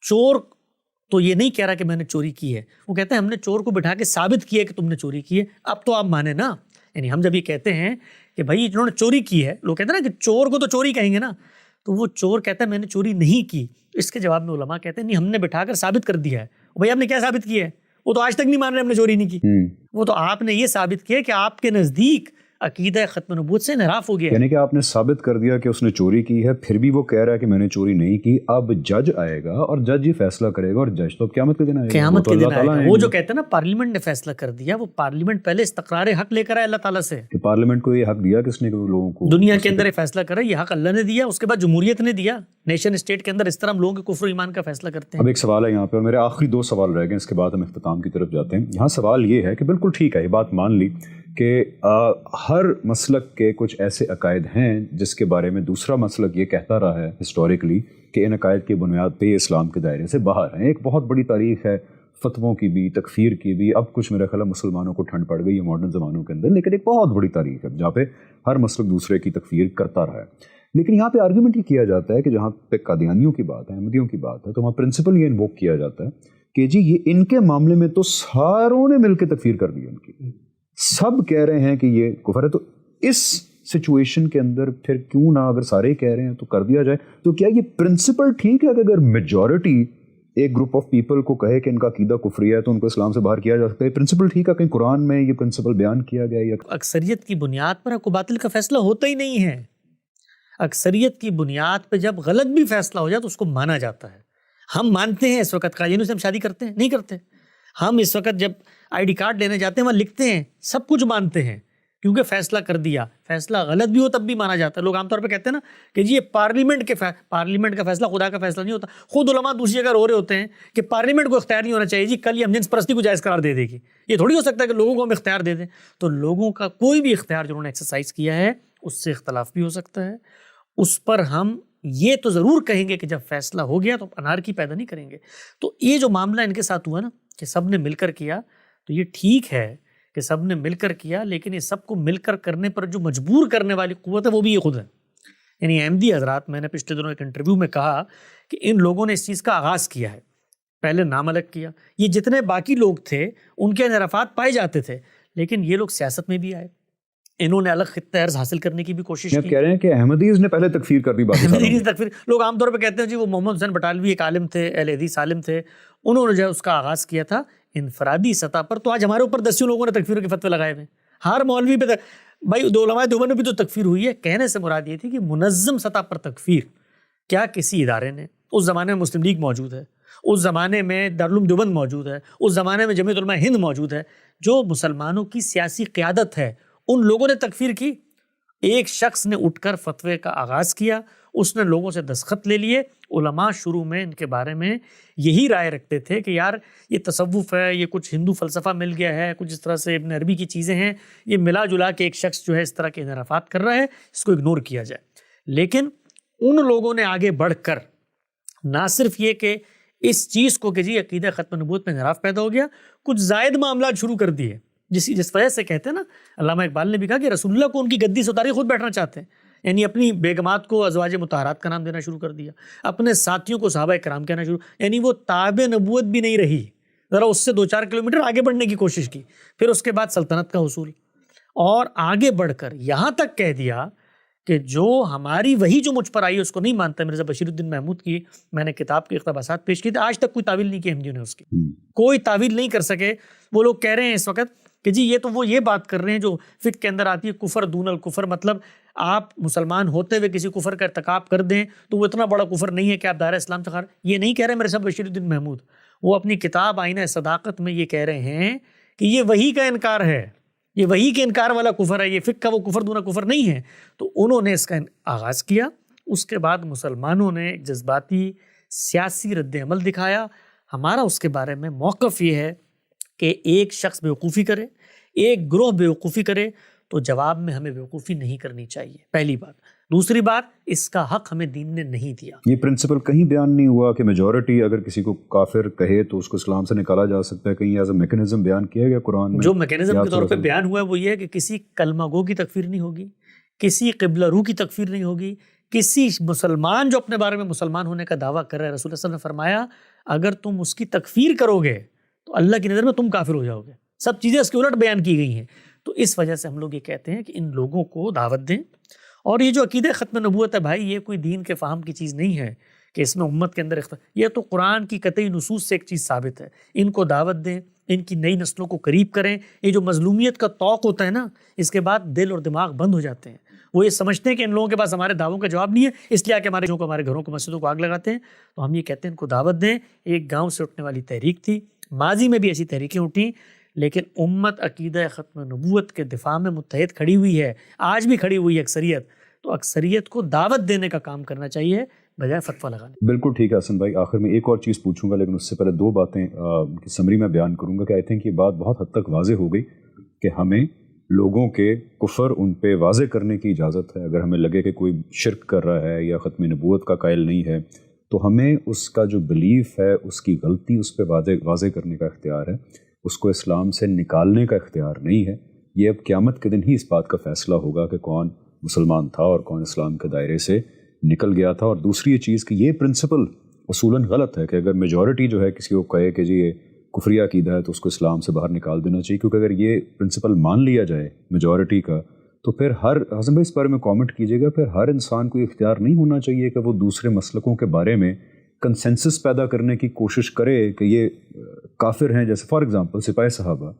چور تو یہ نہیں کہہ رہا کہ میں نے چوری کی ہے, وہ کہتے ہیں ہم نے چور کو بٹھا کے ثابت کیا کہ تم نے چوری کی ہے, اب تو آپ مانیں نا. یعنی ہم جب یہ کہتے ہیں کہ بھائی جنہوں نے چوری کی ہے, لوگ کہتے ہیں نا کہ چور کو تو چوری کہیں گے نا, تو وہ چور کہتا ہے میں نے چوری نہیں کی. اس کے جواب میں علماء کہتے ہیں نہیں, ہم نے بٹھا کر ثابت کر دیا ہے. بھائی آپ نے کیا ثابت کیا ہے؟ وہ تو آج تک نہیں مان رہے ہم نے چوری نہیں کی. وہ تو آپ نے یہ ثابت کیا کہ آپ کے نزدیک عقیدہ ختم نبوت سے انحراف ہو گیا. یعنی کہ آپ نے ثابت کر دیا کہ اس نے چوری کی ہے, پھر بھی وہ کہہ رہا ہے کہ میں نے چوری نہیں کی. اب جج آئے گا اور جج ہی فیصلہ کرے گا, اور جج تو قیامت کے دن آئے گا. قیامت کے دن آئے گا. وہ جو کہتے ہیں نا پارلیمنٹ نے فیصلہ کر دیا, وہ پارلیمنٹ پہلے استقرار حق لے کر آئے اللہ تعالیٰ سے. کہ پارلیمنٹ کو یہ حق دیا کس نے کہ لوگوں کو دنیا کے اندر یہ فیصلہ کرے, یہ حق اللہ نے دیا, اس کے بعد جمہوریت نے دیا. نیشن اسٹیٹ کے اندر اس طرح ہم لوگوں کے کفر و ایمان کا فیصلہ کرتے ہیں. اب ایک سوال ہے یہاں پہ, اور میرے آخری 2 سوال رہ گئے, اس کے بعد ہم اختتام کی طرف جاتے ہیں. یہاں سوال یہ ہے کہ بالکل ٹھیک ہے, یہ بات مان لی کہ ہر مسلک کے کچھ ایسے عقائد ہیں جس کے بارے میں دوسرا مسلک یہ کہتا رہا ہے ہسٹوریکلی کہ ان عقائد کی بنیاد پہ یہ اسلام کے دائرے سے باہر ہیں. ایک بہت بڑی تاریخ ہے فتووں کی بھی, تکفیر کی بھی. اب کچھ میرا خیال ہے مسلمانوں کو ٹھنڈ پڑ گئی ہے ماڈرن زمانوں کے اندر, لیکن ایک بہت بڑی تاریخ ہے جہاں پہ ہر مسلک دوسرے کی تکفیر کرتا رہا ہے. لیکن یہاں پہ آرگومنٹ یہ کیا جاتا ہے کہ جہاں پہ قادیانیوں کی بات ہے, احمدیوں کی بات ہے, تو وہاں پرنسپل یہ انووک کیا جاتا ہے کہ جی یہ ان کے معاملے میں تو ساروں نے مل کے تکفیر کر دی ان کی, سب کہہ رہے ہیں کہ یہ کفر ہے. تو اس سچویشن کے اندر پھر کیوں نہ, اگر سارے کہہ رہے ہیں تو کر دیا جائے. تو کیا یہ پرنسپل ٹھیک ہے کہ اگر میجورٹی ایک گروپ آف پیپل کو کہے کہ ان کا عقیدہ کفری ہے تو ان کو اسلام سے باہر کیا جا سکتا ہے؟ پرنسپل ٹھیک ہے, کہیں قرآن میں یہ پرنسپل بیان کیا گیا ہے؟ اکثریت کی بنیاد پر حق و باطل کا فیصلہ ہوتا ہی نہیں ہے. اکثریت کی بنیاد پہ جب غلط بھی فیصلہ ہو جائے تو اس کو مانا جاتا ہے. ہم مانتے ہیں اس وقت قادیانیوں سے ہم شادی کرتے ہیں؟ نہیں کرتے. ہم اس وقت جب آئی ڈی کارڈ لینے جاتے ہیں وہاں لکھتے ہیں, سب کچھ مانتے ہیں کیونکہ فیصلہ کر دیا. فیصلہ غلط بھی ہو تب بھی مانا جاتا ہے. لوگ عام طور پہ کہتے ہیں نا کہ جی یہ پارلیمنٹ کا فیصلہ خدا کا فیصلہ نہیں ہوتا. خود علماء دوسری جگہ رو رہے ہوتے ہیں کہ پارلیمنٹ کو اختیار نہیں ہونا چاہیے, جی کل یہ ہم جنس پرستی کو جائز قرار دے دے گی. یہ تھوڑی ہو سکتا ہے کہ لوگوں کو ہم اختیار دے دیں. تو لوگوں کا کوئی بھی اختیار جنہوں نے ایکسرسائز کیا ہے اس سے اختلاف بھی ہو سکتا ہے. اس پر ہم یہ تو ضرور کہیں گے کہ جب فیصلہ ہو گیا تو انارکی پیدا نہیں کریں گے. تو یہ جو معاملہ ان کے ساتھ ہوا نا کہ سب نے مل کر کیا, تو یہ ٹھیک ہے کہ سب نے مل کر کیا, لیکن یہ سب کو مل کر کرنے پر جو مجبور کرنے والی قوت ہے وہ بھی یہ خود ہے. یعنی احمدی حضرات, میں نے پچھلے دنوں ایک انٹرویو میں کہا کہ ان لوگوں نے اس چیز کا آغاز کیا ہے, پہلے نام الگ کیا. یہ جتنے باقی لوگ تھے ان کے انحرافات پائے جاتے تھے, لیکن یہ لوگ سیاست میں بھی آئے, انہوں نے الگ خطہ ارض حاصل کرنے کی بھی کوشش کی. کہہ رہے ہیں کہ احمدیز نے پہلے تکفیر کر دی. احمدیز تکفیر لوگ عام طور پہ کہتے ہیں جی وہ محمد حسین بٹالوی ایک عالم تھے, اہل حدیث عالم تھے, انہوں نے جو ہے اس کا آغاز کیا تھا انفرادی سطح پر. تو آج ہمارے اوپر 10 لوگوں نے تکفیر کے فتوے لگائے ہوئے. ہر مولوی پہ بھائی دو علماء دیوبند میں بھی تو تکفیر ہوئی ہے. کہنے سے مراد یہ تھی کہ منظم سطح پر تکفیر. کیا کسی ادارے نے, اس زمانے میں مسلم لیگ موجود ہے, اس زمانے میں دارالعلوم دیوبند موجود ہے, اس زمانے میں جمعیت علماء ہند موجود ہے, جو مسلمانوں کی سیاسی قیادت ہے, ان لوگوں نے تکفیر کی. ایک شخص نے اٹھ کر فتوے کا آغاز کیا, اس نے لوگوں سے دستخط لے لیے. علماء شروع میں ان کے بارے میں یہی رائے رکھتے تھے کہ یار یہ تصوف ہے, یہ کچھ ہندو فلسفہ مل گیا ہے, کچھ اس طرح سے ابن عربی کی چیزیں ہیں, یہ ملا جلا کے ایک شخص جو ہے اس طرح کے انحرافات کر رہا ہے, اس کو اگنور کیا جائے. لیکن ان لوگوں نے آگے بڑھ کر نہ صرف یہ کہ اس چیز کو کہ جی عقیدہ ختم نبوت میں انحراف پیدا ہو گیا, کچھ زائد معاملات شروع کر دیے, جس وجہ سے کہتے ہیں نا, علامہ اقبال نے بھی کہا کہ رسول اللہ کو ان کی گدی سے اتاری خود بیٹھنا چاہتے ہیں. یعنی اپنی بیگمات کو ازواج مطہرات کا نام دینا شروع کر دیا, اپنے ساتھیوں کو صحابہ کرام کہنا شروع, یعنی وہ تاب نبوت بھی نہیں رہی, ذرا اس سے 2-4 کلومیٹر آگے بڑھنے کی کوشش کی. پھر اس کے بعد سلطنت کا حصول, اور آگے بڑھ کر یہاں تک کہہ دیا کہ جو ہماری وہی جو مجھ پر آئی اس کو نہیں مانتا. مرزا بشیر الدین محمود کی میں نے کتاب کے اقتباسات پیش کیے تھے, آج تک کوئی تعویل نہیں کی احمدیوں نے, اس کی کوئی تعویل نہیں کر سکے. وہ لوگ کہہ رہے ہیں اس وقت کہ جی یہ تو وہ یہ بات کر رہے ہیں جو فقہ کے اندر آتی ہے, کفر دون الکفر, مطلب آپ مسلمان ہوتے ہوئے کسی کفر کا ارتکاب کر دیں تو وہ اتنا بڑا کفر نہیں ہے کہ آپ دائرہ اسلام سے خارج. یہ نہیں کہہ رہے میرے صاحب بشیر الدین محمود, وہ اپنی کتاب آئینہ صداقت میں یہ کہہ رہے ہیں کہ یہ وہی کا انکار ہے, یہ وہی کے انکار والا کفر ہے, یہ فقہ کا وہ کفر دون کفر نہیں ہے. تو انہوں نے اس کا آغاز کیا. اس کے بعد مسلمانوں نے ایک جذباتی سیاسی رد عمل دکھایا. ہمارا اس کے بارے میں موقف یہ ہے کہ ایک شخص بیوقوفی کرے، ایک گروہ بیوقوفی کرے تو جواب میں ہمیں بیوقوفی نہیں کرنی چاہیے، پہلی بات۔ دوسری بات، اس کا حق ہمیں دین نے نہیں دیا۔ یہ پرنسپل کہیں بیان نہیں ہوا کہ میجورٹی اگر کسی کو کافر کہے تو اس کو اسلام سے نکالا جا سکتا ہے، کہیں ایز اے میکنزم بیان کیا گیا قرآن میں؟ جو میکنزم کے طور پہ بیان ہوا ہے وہ یہ ہے کہ کسی کلمہ گو کی تکفیر نہیں ہوگی، کسی قبلہ رو کی تکفیر نہیں ہوگی، کسی مسلمان جو اپنے بارے میں مسلمان ہونے کا دعویٰ کر رہا ہے، رسول اللہ صلی اللہ علیہ وسلم نے فرمایا اگر تم اس کی تکفیر کرو گے تو اللہ کی نظر میں تم کافر ہو جاؤ گے۔ سب چیزیں اس کے الٹ بیان کی گئی ہیں۔ تو اس وجہ سے ہم لوگ یہ کہتے ہیں کہ ان لوگوں کو دعوت دیں، اور یہ جو عقیدہ ختم نبوت ہے بھائی، یہ کوئی دین کے فہم کی چیز نہیں ہے کہ اس میں امت کے اندر یہ تو قرآن کی قطعی نصوص سے ایک چیز ثابت ہے۔ ان کو دعوت دیں، ان کی نئی نسلوں کو قریب کریں۔ یہ جو مظلومیت کا طوق ہوتا ہے نا، اس کے بعد دل اور دماغ بند ہو جاتے ہیں، وہ یہ سمجھتے ہیں کہ ان لوگوں کے پاس ہمارے دعووں کا جواب نہیں ہے، اس لیے کہ ہمارے گھروں کو مسجدوں کو آگ لگاتے ہیں۔ تو ہم یہ کہتے ہیں ان کو دعوت دیں۔ ایک گاؤں سے اٹھنے والی تحریک تھی، ماضی میں بھی ایسی تحریکیں اٹھیں، لیکن امت عقیدہ ختم نبوت کے دفاع میں متحد کھڑی ہوئی ہے، آج بھی کھڑی ہوئی ہے اکثریت۔ تو اکثریت کو دعوت دینے کا کام کرنا چاہیے بجائے فتویٰ لگانے۔ بالکل ٹھیک ہے حسن بھائی، آخر میں ایک اور چیز پوچھوں گا، لیکن اس سے پہلے دو باتیں کی سمری میں بیان کروں گا کہ آئی تھنک یہ بات بہت حد تک واضح ہو گئی کہ ہمیں لوگوں کے کفر ان پہ واضح کرنے کی اجازت ہے۔ اگر ہمیں لگے کہ کوئی شرک کر رہا ہے یا ختم نبوت کا قائل نہیں ہے تو ہمیں اس کا جو بلیف ہے، اس کی غلطی اس پہ واضح کرنے کا اختیار ہے، اس کو اسلام سے نکالنے کا اختیار نہیں ہے۔ یہ اب قیامت کے دن ہی اس بات کا فیصلہ ہوگا کہ کون مسلمان تھا اور کون اسلام کے دائرے سے نکل گیا تھا۔ اور دوسری یہ چیز کہ یہ پرنسپل اصولاً غلط ہے کہ اگر میجورٹی جو ہے کسی کو کہے کہ جی یہ کفریہ عقیدہ ہے تو اس کو اسلام سے باہر نکال دینا چاہیے، کیونکہ اگر یہ پرنسپل مان لیا جائے میجورٹی کا تو پھر حسن بھائی اس بارے میں کامنٹ کیجیے گا، پھر ہر انسان کو اختیار نہیں ہونا چاہیے کہ وہ دوسرے مسلکوں کے بارے میں کنسنسس پیدا کرنے کی کوشش کرے کہ یہ کافر ہیں۔ جیسے فار ایگزامپل سپاہی صحابہ،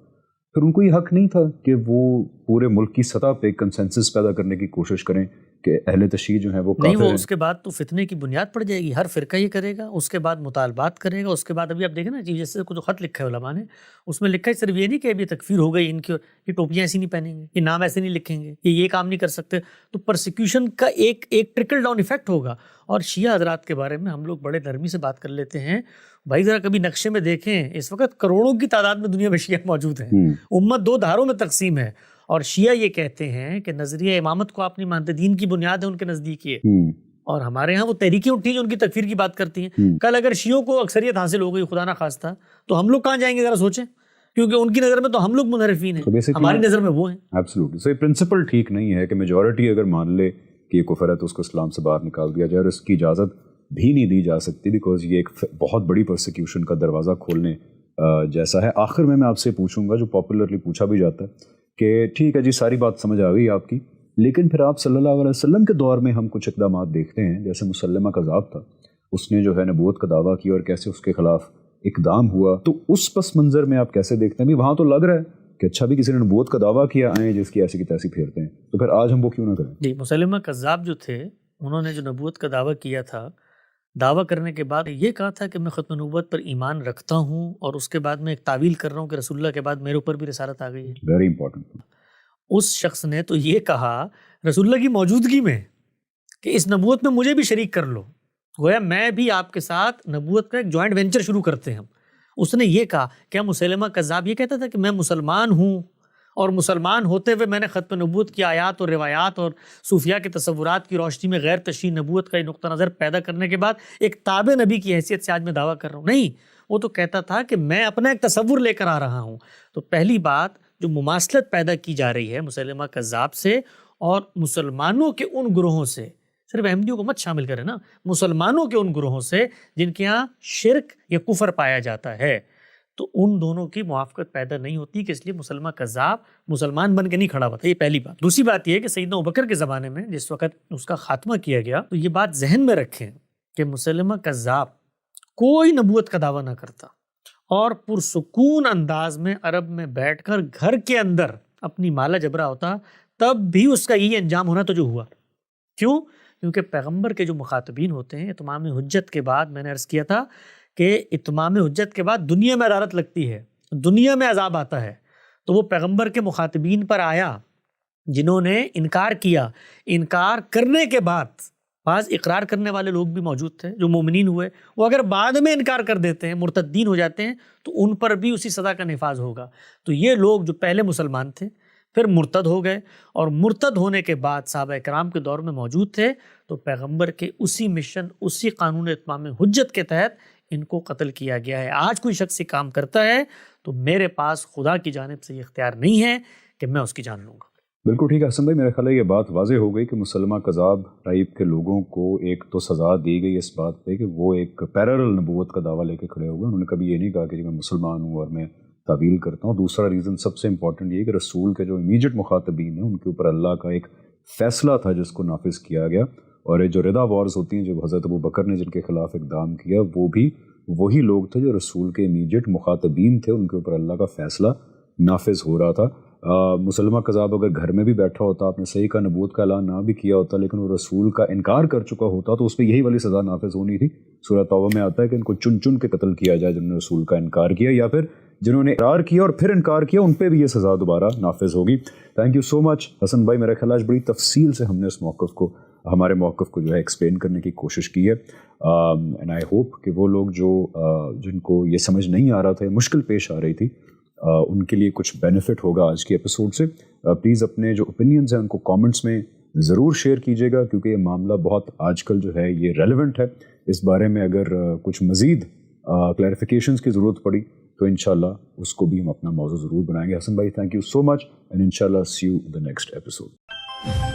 پھر ان کو یہ حق نہیں تھا کہ وہ پورے ملک کی سطح پہ کنسنسس پیدا کرنے کی کوشش کریں کہ اہل تشیع جو ہیں وہ کافر ہیں۔ نہیں، وہ اس کے بعد تو فتنے کی بنیاد پڑ جائے گی، ہر فرقہ یہ کرے گا، اس کے بعد مطالبات کرے گا، اس کے بعد ابھی آپ دیکھیں نا چیف جسٹس کو جو خط لکھا ہے علماء نے، اس میں لکھا ہے صرف یہ نہیں کہ ابھی تکفیر ہو گئی ان کی، یہ ٹوپیاں ایسی نہیں پہنیں گے، یہ نام ایسے نہیں لکھیں گے، یہ کام نہیں کر سکتے، تو پرسیکیوشن کا ایک ٹرکل ڈاؤن ایفیکٹ ہوگا۔ اور شیعہ حضرات کے بارے میں ہم لوگ بڑے نرمی سے بات کر لیتے ہیں، بھائی ذرا کبھی نقشے میں دیکھیں، اس وقت کروڑوں کی تعداد میں دنیا میں شیعہ موجود ہیں، امت دو دھاروں میں تقسیم ہے، اور شیعہ یہ کہتے ہیں کہ نظریہ امامت کو آپ نہیں مانتے، دین کی بنیاد ہے ان کے نزدیک یہ، اور ہمارے ہاں وہ تحریکیں اٹھی جو ان کی تکفیر کی بات کرتی ہیں۔ کل اگر شیعوں کو اکثریت حاصل ہو گئی خدا نہ خواستہ تو ہم لوگ کہاں جائیں گے ذرا سوچیں، کیونکہ ان کی نظر میں تو ہم لوگ منحرفین ہیں، ہماری نظر میں وہ ہیں۔ ایبسلیوٹلی، سو یہ پرنسپل ٹھیک نہیں ہے کہ میجورٹی اگر مان لے کہ یہ کفر ہے تو اس کو اسلام سے باہر نکال دیا جائے، اور اس کی اجازت بھی نہیں دی جا سکتی، بیکاز یہ ایک بہت بڑی پرسیکیوشن کا دروازہ کھولنے جیسا ہے۔ آخر میں آپ سے پوچھوں گا جو پاپولرلی پوچھا بھی جاتا ہے کہ ٹھیک ہے جی ساری بات سمجھ آ گئی آپ کی، لیکن پھر آپ صلی اللہ علیہ وسلم کے دور میں ہم کچھ اقدامات دیکھتے ہیں، جیسے مسلمہ کذاب تھا، اس نے جو ہے نبوت کا دعویٰ کیا اور کیسے اس کے خلاف اقدام ہوا، تو اس پس منظر میں آپ کیسے دیکھتے ہیں؟ وہاں تو لگ رہا ہے کہ اچھا بھی کسی نے نبوت کا دعویٰ کیا آئیں جس کی ایسی کی تیسی پھیرتے ہیں، تو پھر آج ہم وہ کیوں نہ کریں؟ جی، مسلمہ کذاب جو تھے انہوں نے جو نبوت کا دعویٰ کیا تھا، دعویٰ کرنے کے بعد یہ کہا تھا کہ میں ختم نبوت پر ایمان رکھتا ہوں، اور اس کے بعد میں ایک تعویل کر رہا ہوں کہ رسول اللہ کے بعد میرے اوپر بھی رسالت آ گئی ہے۔ Very important. اس شخص نے تو یہ کہا رسول اللہ کی موجودگی میں کہ اس نبوت میں مجھے بھی شریک کر لو، گویا میں بھی آپ کے ساتھ نبوت کا ایک جوائنٹ وینچر شروع کرتے ہیں ہم۔ اس نے یہ کہا، کیا مسلمہ کذاب یہ کہتا تھا کہ میں مسلمان ہوں اور مسلمان ہوتے ہوئے میں نے ختم نبوت کی آیات اور روایات اور صوفیاء کے تصورات کی روشنی میں غیر تشریح نبوت کا یہ نقطہ نظر پیدا کرنے کے بعد ایک تابع نبی کی حیثیت سے آج میں دعویٰ کر رہا ہوں؟ نہیں، وہ تو کہتا تھا کہ میں اپنا ایک تصور لے کر آ رہا ہوں۔ تو پہلی بات جو مماثلت پیدا کی جا رہی ہے مسلمہ کذاب سے اور مسلمانوں کے ان گروہوں سے، صرف احمدیوں کو مت شامل کریں نا، مسلمانوں کے ان گروہوں سے جن کے ہاں شرک یا کفر پایا جاتا ہے، تو ان دونوں کی موافقت پیدا نہیں ہوتی، کہ اس لیے مسلمہ کذاب مسلمان بن کے نہیں کھڑا ہوا تھا۔ یہ پہلی بات۔ دوسری بات یہ ہے کہ سیدنا ابوبکر کے زمانے میں جس وقت اس کا خاتمہ کیا گیا، تو یہ بات ذہن میں رکھیں کہ مسلمہ کذاب کوئی نبوت کا دعویٰ نہ کرتا اور پرسکون انداز میں عرب میں بیٹھ کر گھر کے اندر اپنی مالا جبرا ہوتا، تب بھی اس کا یہ انجام ہونا تو جو ہوا۔ کیوں؟ کیونکہ پیغمبر کے جو مخاطبین ہوتے ہیں، اتمام حجت کے بعد میں نے عرض کیا تھا کہ اتمام حجت کے بعد دنیا میں عدالت لگتی ہے، دنیا میں عذاب آتا ہے، تو وہ پیغمبر کے مخاطبین پر آیا جنہوں نے انکار کیا، انکار کرنے کے بعد بعض اقرار کرنے والے لوگ بھی موجود تھے جو مومنین ہوئے، وہ اگر بعد میں انکار کر دیتے ہیں، مرتدین ہو جاتے ہیں، تو ان پر بھی اسی سزا کا نفاذ ہوگا۔ تو یہ لوگ جو پہلے مسلمان تھے پھر مرتد ہو گئے، اور مرتد ہونے کے بعد صحابہ کرام کے دور میں موجود تھے، تو پیغمبر کے اسی مشن، اسی قانون اتمام حجت کے تحت ان کو قتل کیا گیا ہے۔ آج کوئی شخص یہ کام کرتا ہے تو میرے پاس خدا کی جانب سے یہ اختیار نہیں ہے کہ میں اس کی جان لوں گا۔ بالکل ٹھیک ہے حسن بھائی، میرا خیال ہے یہ بات واضح ہو گئی کہ مسلمہ کذاب ٹائپ کے لوگوں کو ایک تو سزا دی گئی اس بات پہ کہ وہ ایک پیرالل نبوت کا دعویٰ لے کے کھڑے ہو گئے۔ انہوں نے کبھی یہ نہیں کہا کہ میں مسلمان ہوں اور میں تعویل کرتا ہوں۔ دوسرا ریزن سب سے امپورٹنٹ یہ کہ رسول کے جو امیجیٹ مخاطبین ہیں ان کے اوپر اللہ کا ایک فیصلہ تھا جس کو نافذ کیا گیا، اور یہ جو رضا وارز ہوتی ہیں جو حضرت ابو بکر نے جن کے خلاف اقدام کیا، وہ بھی وہی لوگ تھے جو رسول کے امیجیٹ مخاطبین تھے، ان کے اوپر اللہ کا فیصلہ نافذ ہو رہا تھا۔ مسلمہ کذاب اگر گھر میں بھی بیٹھا ہوتا، آپ نے صحیح کا نبوت کا اعلان نہ بھی کیا ہوتا، لیکن وہ رسول کا انکار کر چکا ہوتا تو اس پہ یہی والی سزا نافذ ہونی تھی۔ سورہ توبہ میں آتا ہے کہ ان کو چن چن کے قتل کیا جائے جنہوں نے رسول کا انکار کیا، یا پھر جنہوں نے اقرار کیا اور پھر انکار کیا ان پہ بھی یہ سزا دوبارہ نافذ ہوگی۔ تھینک یو سو مچ حسن بھائی، میرا خیال آج بڑی تفصیل سے ہم نے اس موقف کو، ہمارے موقف کو جو ہے ایکسپلین کرنے کی کوشش کی ہے، اینڈ آئی ہوپ کہ وہ لوگ جو جن کو یہ سمجھ نہیں آ رہا تھا، مشکل پیش آ رہی تھی، ان کے لیے کچھ بینیفٹ ہوگا آج کے ایپیسوڈ سے۔ پلیز اپنے جو اوپینینز ہیں ان کو کامنٹس میں ضرور شیئر کیجیے گا، کیونکہ یہ معاملہ بہت آج کل جو ہے یہ ریلیونٹ ہے۔ اس بارے میں اگر کچھ مزید کلیریفیکیشنز کی ضرورت پڑی تو انشاءاللہ اس کو بھی ہم اپنا موضوع ضرور بنائیں گے۔ حسن بھائی thank you so much, and انشاءاللہ see you in the next episode.